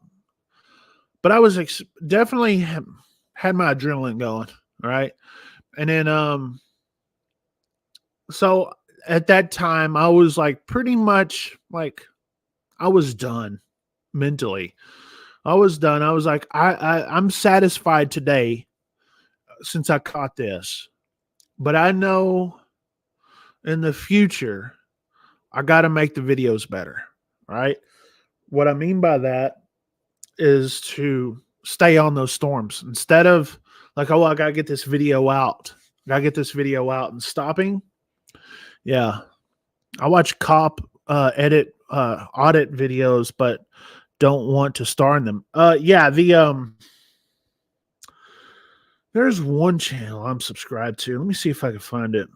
but I was definitely had my adrenaline going. All right. And then, so at that time I was like pretty much like I was done mentally. I was done. I was like, I'm satisfied today since I caught this, but I know in the future, I got to make the videos better, right? What I mean by that is to stay on those storms instead of like, oh, I got to get this video out. And stopping. Yeah. I watch cop audit videos, but don't want to star in them. There's one channel I'm subscribed to. Let me see if I can find it.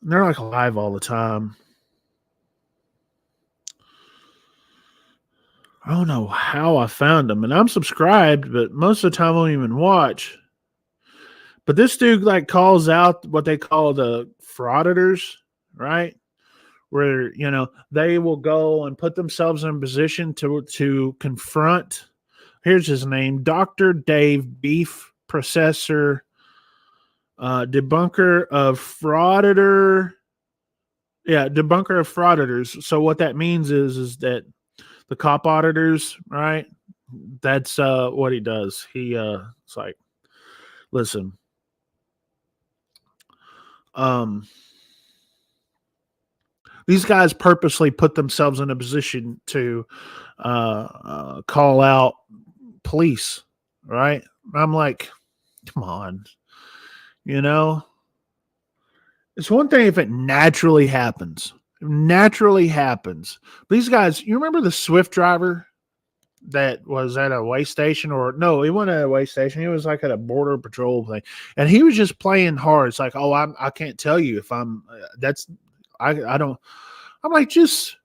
They're like live all the time. I don't know how I found them, and I'm subscribed, but most of the time I don't even watch. But this dude like calls out what they call the frauditors, right? Where they will go and put themselves in a position to confront. Here's his name, Dr. Dave Beef Processor. Debunker of frauditors. So what that means is that the cop auditors, right? That's what he does. It's like, listen, these guys purposely put themselves in a position to call out police, right? I'm like, come on. It's one thing if it naturally happens. These guys, you remember the Swift driver that was at a way station, or no, he wasn't at a way station. He was like at a border patrol thing, and he was just playing hard. It's like, oh, I can't tell you if I'm. I don't. I'm like, just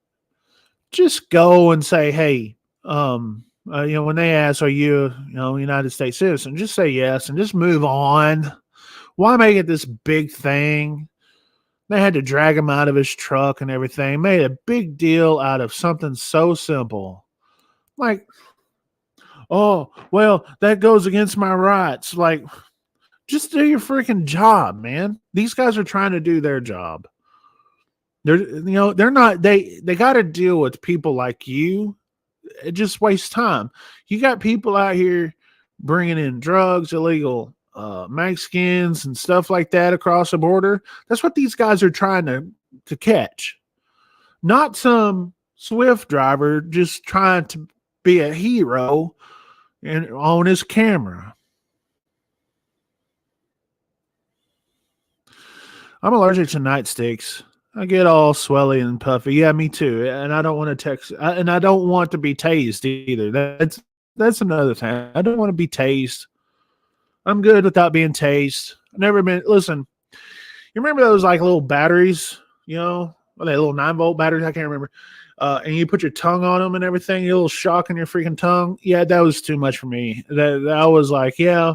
go and say, hey, when they ask, are you, United States citizen, just say yes and just move on. Why make it this big thing? They had to drag him out of his truck and everything. Made a big deal out of something so simple. Like, oh, well, that goes against my rights. Like, just do your freaking job, man. These guys are trying to do their job. They're not, they got to deal with people like you. It just wastes time. You got people out here bringing in drugs, illegal Mexicans and stuff like that across the border. That's what these guys are trying to catch. Not some Swift driver just trying to be a hero and on his camera. I'm allergic to nightsticks. I get all swelly and puffy. Yeah, me too. And I don't want to and I don't want to be tased either. That's That's another thing. I don't want to be tased. I'm good without being tased. I've never been. Listen, you remember those like little batteries? You know, well, they little 9-volt batteries. I can't remember. And you put your tongue on them and everything. You little shock in your freaking tongue. Yeah, that was too much for me. That was like, yeah,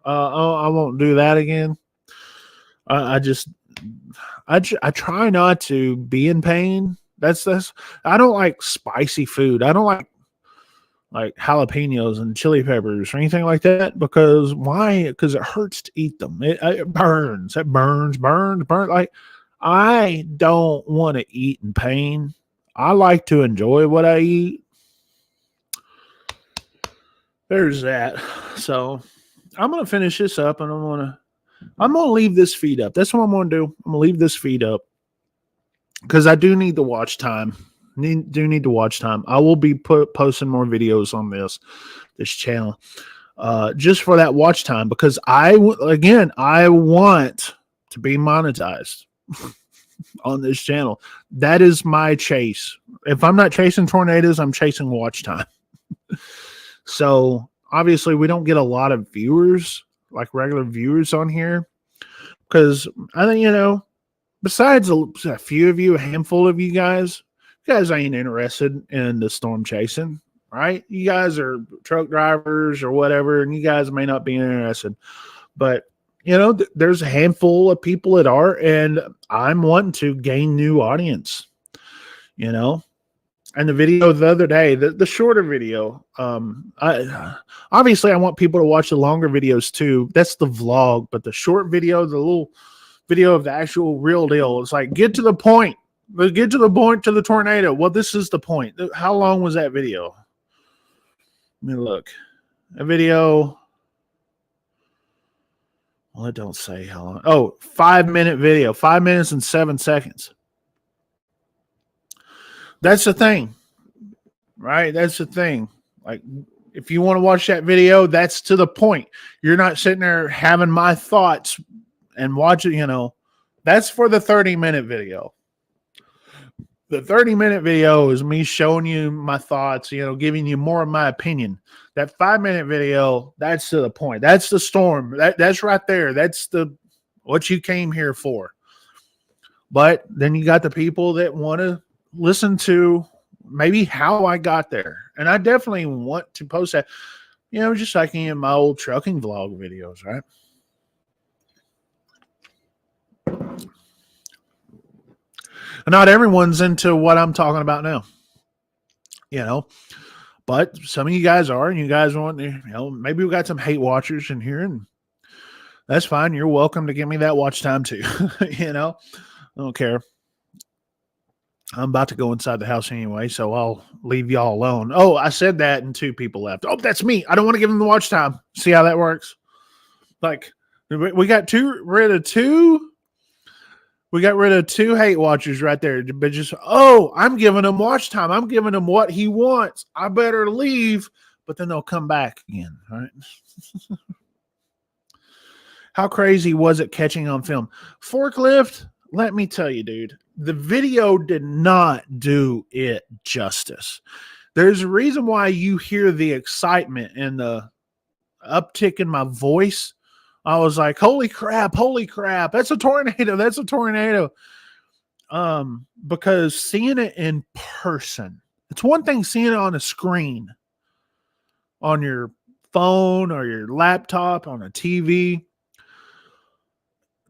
I won't do that again. I just I try not to be in pain. That's I don't like spicy food. I don't like jalapenos and chili peppers or anything like that because why? Because it hurts to eat them. It burns. It burns. Like I don't want to eat in pain. I like to enjoy what I eat. There's that. So I'm gonna finish this up and I'm gonna leave this feed up. That's what I'm gonna do. I'm gonna leave this feed up because I do need the watch time. Do need the watch time. I will be posting more videos on this channel, just for that watch time because I want to be monetized on this channel. That is my chase. If I'm not chasing tornadoes, I'm chasing watch time. So obviously, we don't get a lot of viewers, like regular viewers, on here because I think besides a few of you, a handful of you guys ain't interested in the storm chasing, right? You guys are truck drivers or whatever, and you guys may not be interested. But, there's a handful of people that are, and I'm wanting to gain new audience, And the video the other day, the shorter video, obviously I want people to watch the longer videos too. That's the vlog, but the short video, the little video of the actual real deal, it's like, get to the point. Let's get to the point to the tornado. Well, this is the point. How long was that video? Let me look. A video. Well, it don't say how long. Oh, 5-minute video. 5 minutes and 7 seconds. That's the thing. Right? That's the thing. Like, if you want to watch that video, that's to the point. You're not sitting there having my thoughts and watching, that's for the 30-minute video. The 30-minute video is me showing you my thoughts, giving you more of my opinion. That 5-minute video, that's to the point. That's the storm. That's right there. That's what you came here for. But then you got the people that want to listen to maybe how I got there. And I definitely want to post that, just like in my old trucking vlog videos, right? Not everyone's into what I'm talking about now, but some of you guys are, and you guys want, maybe we got some hate watchers in here, and that's fine. You're welcome to give me that watch time too. I don't care. I'm about to go inside the house anyway, so I'll leave y'all alone. Oh, I said that, and 2 people left. Oh, that's me. I don't want to give them the watch time. See how that works? Like, we got rid of 2. We got rid of 2 hate watchers right there. But I'm giving him watch time. I'm giving him what he wants. I better leave. But then they'll come back again, right? How crazy was it catching on film? Forklift, let me tell you, dude, the video did not do it justice. There's a reason why you hear the excitement and the uptick in my voice. I was like, holy crap, that's a tornado. Because seeing it in person, it's one thing seeing it on a screen, on your phone or your laptop, on a TV.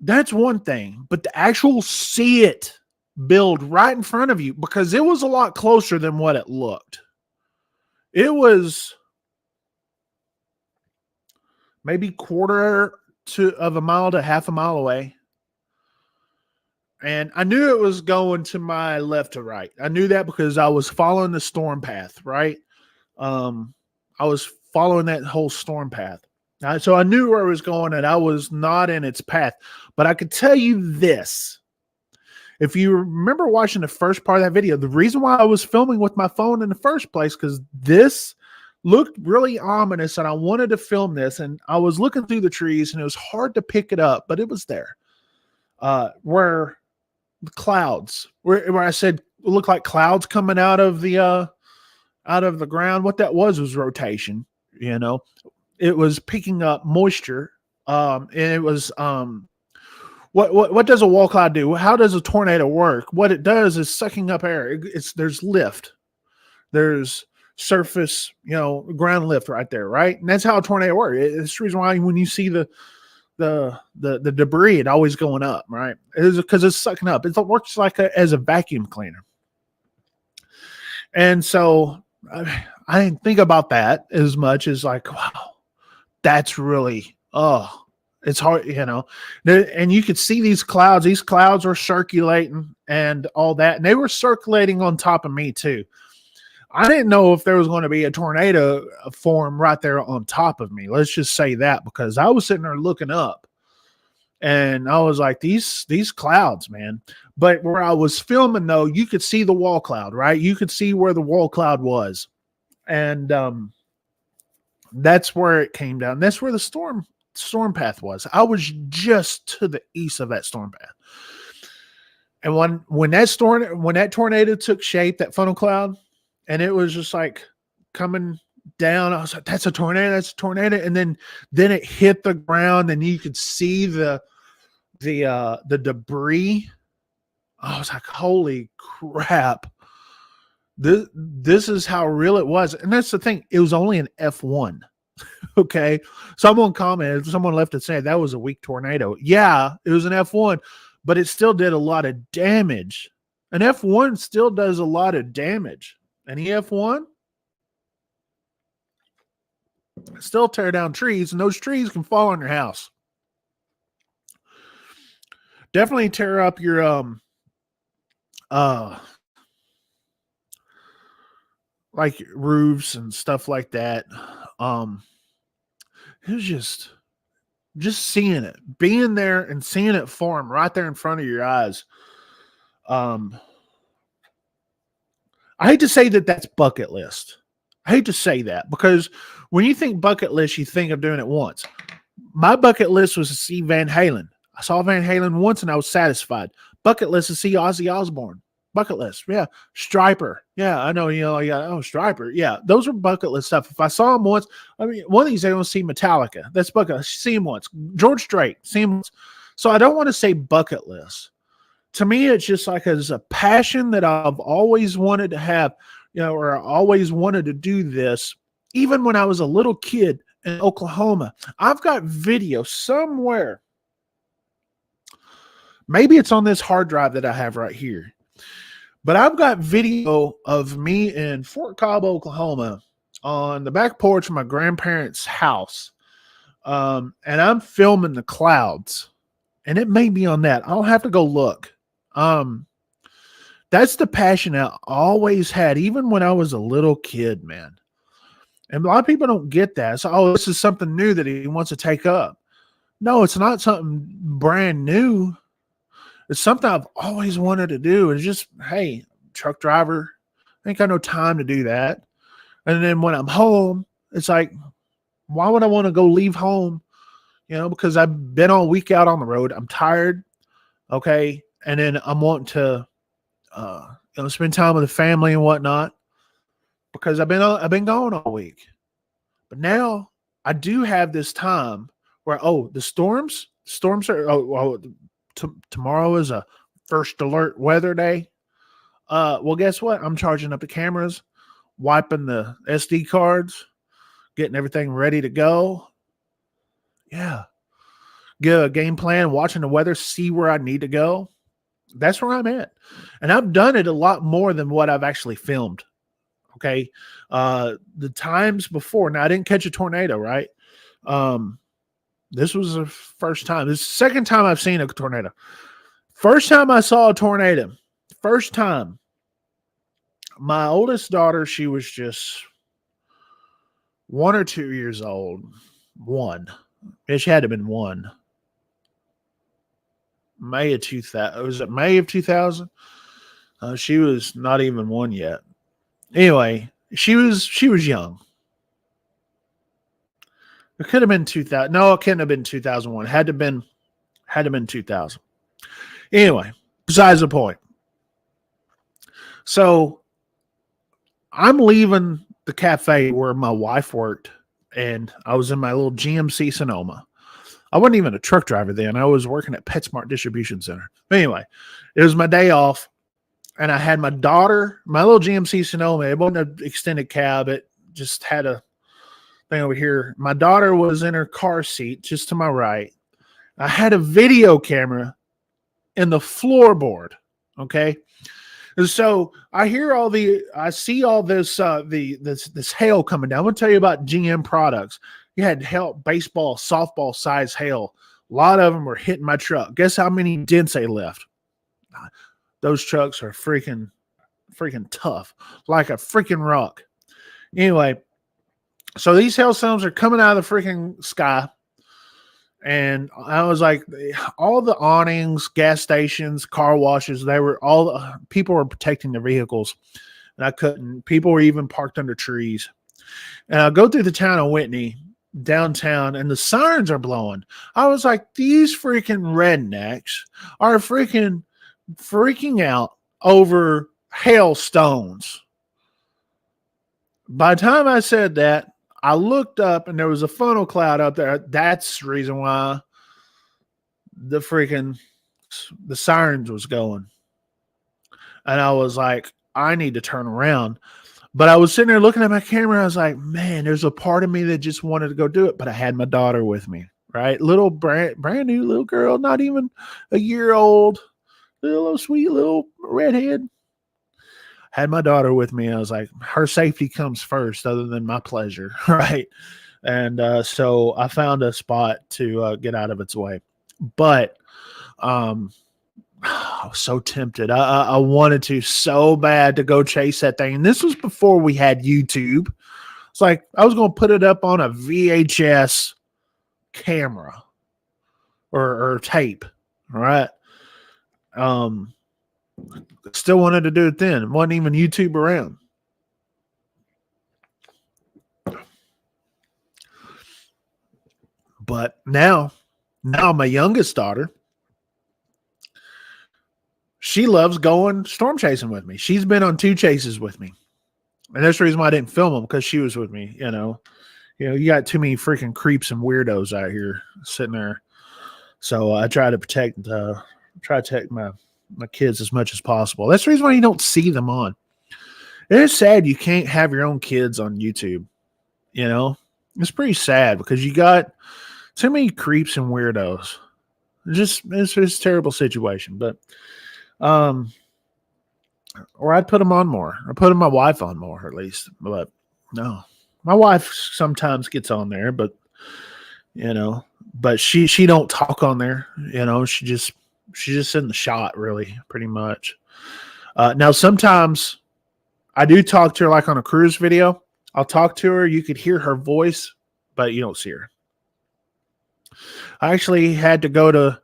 That's one thing, but to actual see it build right in front of you, because it was a lot closer than what it looked. It was maybe quarter of a mile to half a mile away. And I knew it was going to my left to right. I knew that because I was following the storm path, right? I was following that whole storm path. So I knew where it was going, and I was not in its path. But I could tell you this. If you remember watching the first part of that video, the reason why I was filming with my phone in the first place, because this looked really ominous, and I wanted to film this, and I was looking through the trees, and it was hard to pick it up, but it was there. Where the clouds, where I said it looked like clouds coming out of the out of the ground. What that was rotation. It was picking up moisture. And it was what does a wall cloud do? How does a tornado work? What it does is sucking up air. There's lift. There's surface, ground lift right there, right? And that's how a tornado works. It's the reason why when you see the debris, it always going up, right? It is because it's sucking up. It works like as a vacuum cleaner. And so I didn't think about that as much as like, wow, that's really, it's hard, and you could see these clouds. These clouds were circulating and all that. And they were circulating on top of me too. I didn't know if there was going to be a tornado form right there on top of me. Let's just say that, because I was sitting there looking up and I was like, these clouds, man. But where I was filming though, you could see the wall cloud, right? You could see where the wall cloud was. And that's where it came down. That's where the storm path was. I was just to the east of that storm path. And when that tornado took shape, that funnel cloud, and it was just like coming down, I was like, that's a tornado, that's a tornado. And then it hit the ground and you could see the debris. I was like, holy crap. This is how real it was. And that's the thing. It was only an F1. Okay. Someone commented, someone left it saying that was a weak tornado. Yeah, it was an F1, but it still did a lot of damage. An F1 still does a lot of damage. An EF1 still tear down trees, and those trees can fall on your house. Definitely tear up your like roofs and stuff like that. It was just seeing it, being there and seeing it form right there in front of your eyes. I hate to say that that's bucket list. I hate to say that, because when you think bucket list, you think of doing it once. My bucket list was to see Van Halen. I saw Van Halen once and I was satisfied. Bucket list to see Ozzy Osbourne. Bucket list. Yeah. Striper. Yeah. I know, Striper. Yeah. Those were bucket list stuff. If I saw him once, I mean, one of these days I want to see Metallica. That's bucket list. See him once. George Strait. See him once. So I don't want to say bucket list. To me, it's just like it's a passion that I've always wanted to have, or I always wanted to do this. Even when I was a little kid in Oklahoma, I've got video somewhere. Maybe it's on this hard drive that I have right here. But I've got video of me in Fort Cobb, Oklahoma, on the back porch of my grandparents' house. And I'm filming the clouds. And it may be on that. I'll have to go look. That's the passion I always had, even when I was a little kid, man. And a lot of people don't get that. So, this is something new that he wants to take up. No, it's not something brand new. It's something I've always wanted to do. It's just, hey, truck driver, I ain't got no time to do that. And then when I'm home, it's like, why would I want to go leave home? Because I've been all week out on the road. I'm tired. Okay. And then I'm wanting to, spend time with the family and whatnot, because I've been gone all week. But now I do have this time where, the storms are, tomorrow is a first alert weather day. Well, guess what? I'm charging up the cameras, wiping the SD cards, getting everything ready to go. Yeah. Get a game plan, watching the weather, see where I need to go. That's where I'm at. And I've done it a lot more than what I've actually filmed. Okay. The times before, now I didn't catch a tornado, right? This was the first time. This is the second time I've seen a tornado. First time I saw a tornado. First time. My oldest daughter, she was just 1 or 2 years old. One. Yeah, she had to have been one. May of 2000. Was it May of 2000? She was not even one yet. Anyway, she was young. It could have been 2000. No, it couldn't have been 2001. Had to have been 2000. Anyway, besides the point. So I'm leaving the cafe where my wife worked, and I was in my little GMC Sonoma. I wasn't even a truck driver then. I was working at PetSmart Distribution Center. But anyway, it was my day off, and I had my daughter, my little GMC Sonoma. It wasn't an extended cab. It just had a thing over here. My daughter was in her car seat just to my right. I had a video camera in the floorboard. Okay. And so I see all this, this hail coming down. I'm going to tell you about GM products. You had baseball, softball size hail. A lot of them were hitting my truck. Guess how many dents they left? Those trucks are freaking tough, like a freaking rock. Anyway, so these hailstones are coming out of the freaking sky. And I was like, all the awnings, gas stations, car washes, people were protecting their vehicles. And I couldn't. People were even parked under trees. And I go through the town of Whitney, downtown, and the sirens are blowing. I was like, these freaking rednecks are freaking out over hailstones. By the time I said that, I looked up and there was a funnel cloud out there. That's the reason why the sirens was going. And I was like, I need to turn around. But I was sitting there looking at my camera. I was like, man, there's a part of me that just wanted to go do it. But I had my daughter with me, right? Little brand new little girl, not even a year old, little sweet little redhead. Had my daughter with me. I was like, her safety comes first other than my pleasure. Right. And so I found a spot to get out of its way. But I was so tempted. I wanted to so bad to go chase that thing. And this was before we had YouTube. It's like I was going to put it up on a VHS camera or tape. All right. Still wanted to do it then. Wasn't even YouTube around. But now my youngest daughter, she loves going storm chasing with me. She's been on 2 chases with me. And that's the reason why I didn't film them, because she was with me, you got too many freaking creeps and weirdos out here sitting there. So I try to protect my kids as much as possible. That's the reason why you don't see them on. It's sad you can't have your own kids on YouTube. It's pretty sad because you got too many creeps and weirdos. It's a terrible situation. But or I'd put them on more. I put my wife on more, at least. But no, my wife sometimes gets on there, but she don't talk on there. She's just in the shot, really, pretty much. Now, sometimes I do talk to her, like on a cruise video. I'll talk to her. You could hear her voice, but you don't see her. I actually had to go to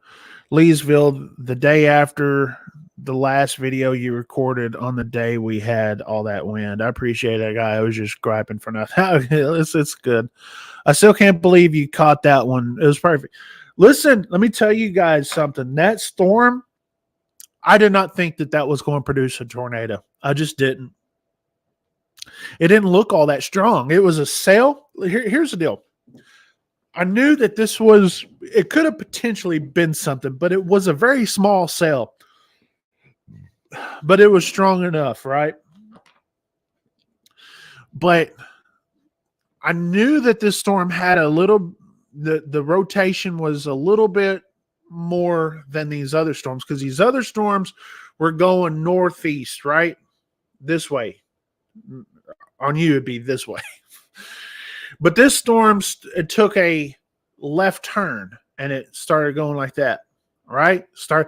Leesville the day after the last video you recorded on the day we had all that wind. I appreciate that guy. I was just griping for nothing. It's good. I still can't believe you caught that one. It was perfect. Listen, let me tell you guys something. That storm, I did not think that was going to produce a tornado. I just didn't. It didn't look all that strong. It was a sail. Here's the deal. I knew that it could have potentially been something, but it was a very small sail. But it was strong enough, right? But I knew that this storm had the rotation was a little bit more than these other storms, because these other storms were going northeast, right? This way. On you, it'd be this way. But this storm, it took a left turn and it started going like that, right? So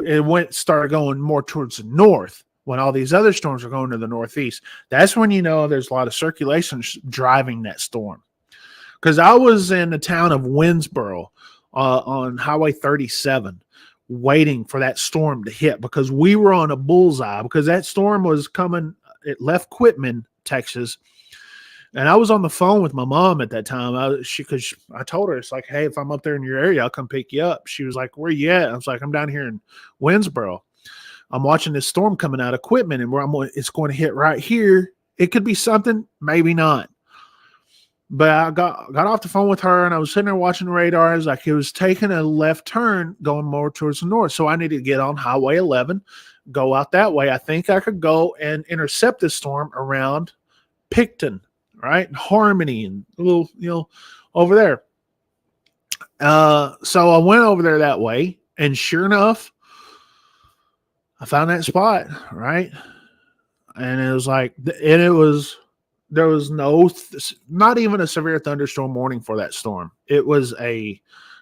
it started going more towards the north when all these other storms are going to the northeast. That's when there's a lot of circulation driving that storm. Because I was in the town of Winsboro on Highway 37 waiting for that storm to hit, because we were on a bullseye, because that storm was coming. It left Quitman, Texas. And I was on the phone with my mom at that time. Because I told her, it's like, hey, if I'm up there in your area, I'll come pick you up. She was like, where you at? I was like, I'm down here in Winsboro. I'm watching this storm coming out of Quitman, and it's going to hit right here It could be something, maybe not. But I got off the phone with her and I was sitting there watching the radar. It was like it was taking a left turn going more towards the north. So I needed to get on Highway 11, go out that way. I think I could go and intercept the storm around Picton, right? Harmony and a little, over there. So I went over there that way. And sure enough, I found that spot, right? And it was like, there was not even a severe thunderstorm warning for that storm. It was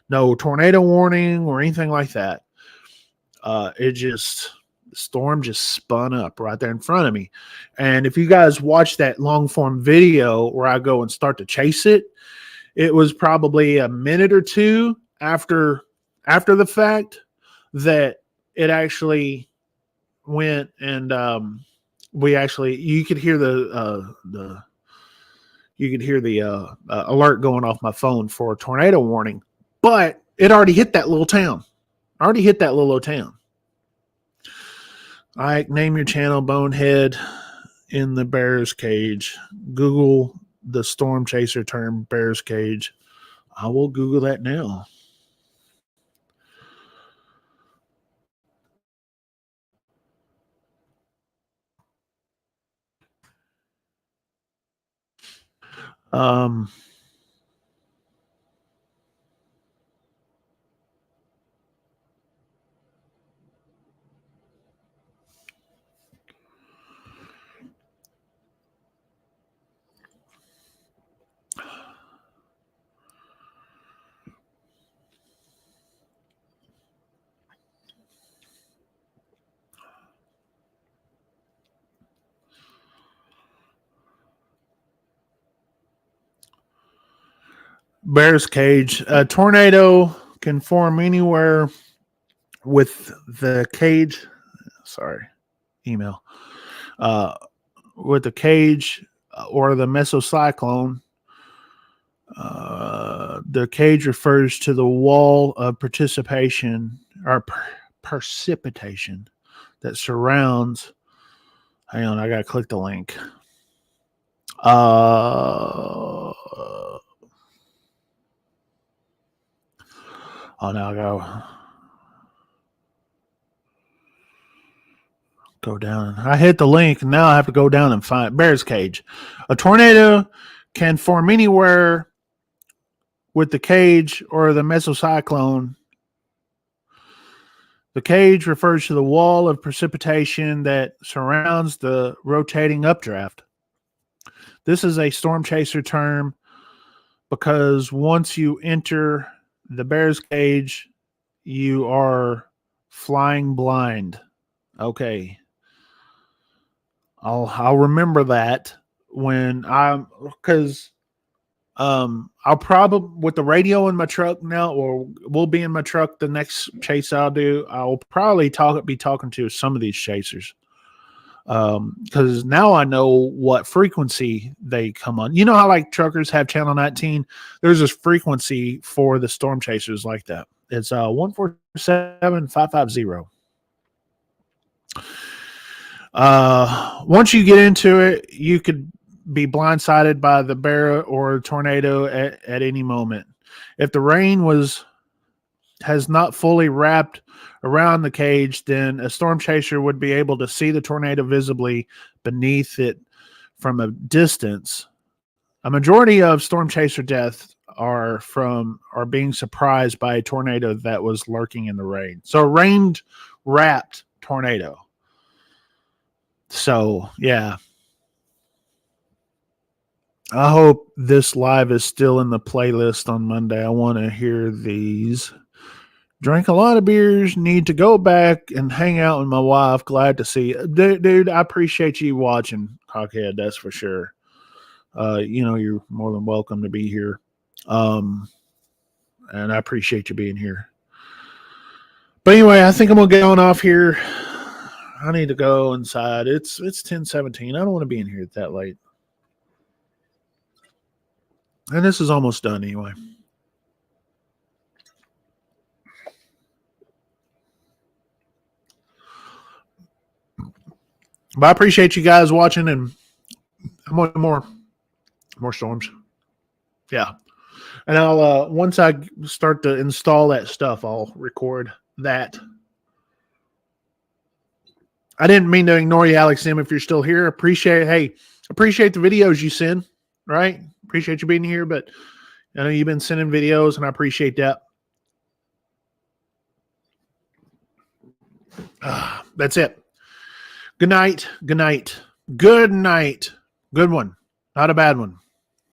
no tornado warning or anything like that. The storm just spun up right there in front of me. And if you guys watch that long form video where I go and start to chase it, it was probably a minute or two after the fact that it actually went and you could hear the alert going off my phone for a tornado warning, but it already hit that little town. All right, name your channel Bonehead in the Bear's Cage. Google the storm chaser term Bear's Cage. I will Google that now. Bear's Cage. A tornado can form anywhere with the cage. Sorry, email. With the cage or the mesocyclone. The cage refers to the wall of participation or precipitation that surrounds. Hang on, I gotta click the link. Now I go down. I hit the link, and now I have to go down and find Bear's Cage. A tornado can form anywhere with the cage or the mesocyclone. The cage refers to the wall of precipitation that surrounds the rotating updraft. This is a storm chaser term because once you enter the Bear's Cage, you are flying blind. Okay. I'll remember that because I'll probably with the radio in my truck now, or we'll be in my truck the next chase I'll do. I'll probably be talking to some of these chasers because now I know what frequency they come on. You know how like truckers have channel 19? There's this frequency for the storm chasers like that. It's 147,550. Once you get into it, you could be blindsided by the bear or tornado at any moment. If the rain has not fully wrapped around the cage, then a storm chaser would be able to see the tornado visibly beneath it from a distance. A majority of storm chaser deaths are being surprised by a tornado that was lurking in the rain. So a rain wrapped tornado. So, yeah. I hope this live is still in the playlist on Monday. I want to hear these. Drank a lot of beers. Need to go back and hang out with my wife. Glad to see you. Dude, I appreciate you watching, Cockhead. That's for sure. You're more than welcome to be here. And I appreciate you being here. But anyway, I think I'm going to get on off here. I need to go inside. It's 10:17. I don't want to be in here that late. And this is almost done anyway. But I appreciate you guys watching and More storms. Yeah. And I'll once I start to install that stuff, I'll record that. I didn't mean to ignore you, Alex M. If you're still here, appreciate the videos you send, right? Appreciate you being here, but I know you've been sending videos and I appreciate that. That's it. Good night. Good night. Good night. Good one. Not a bad one.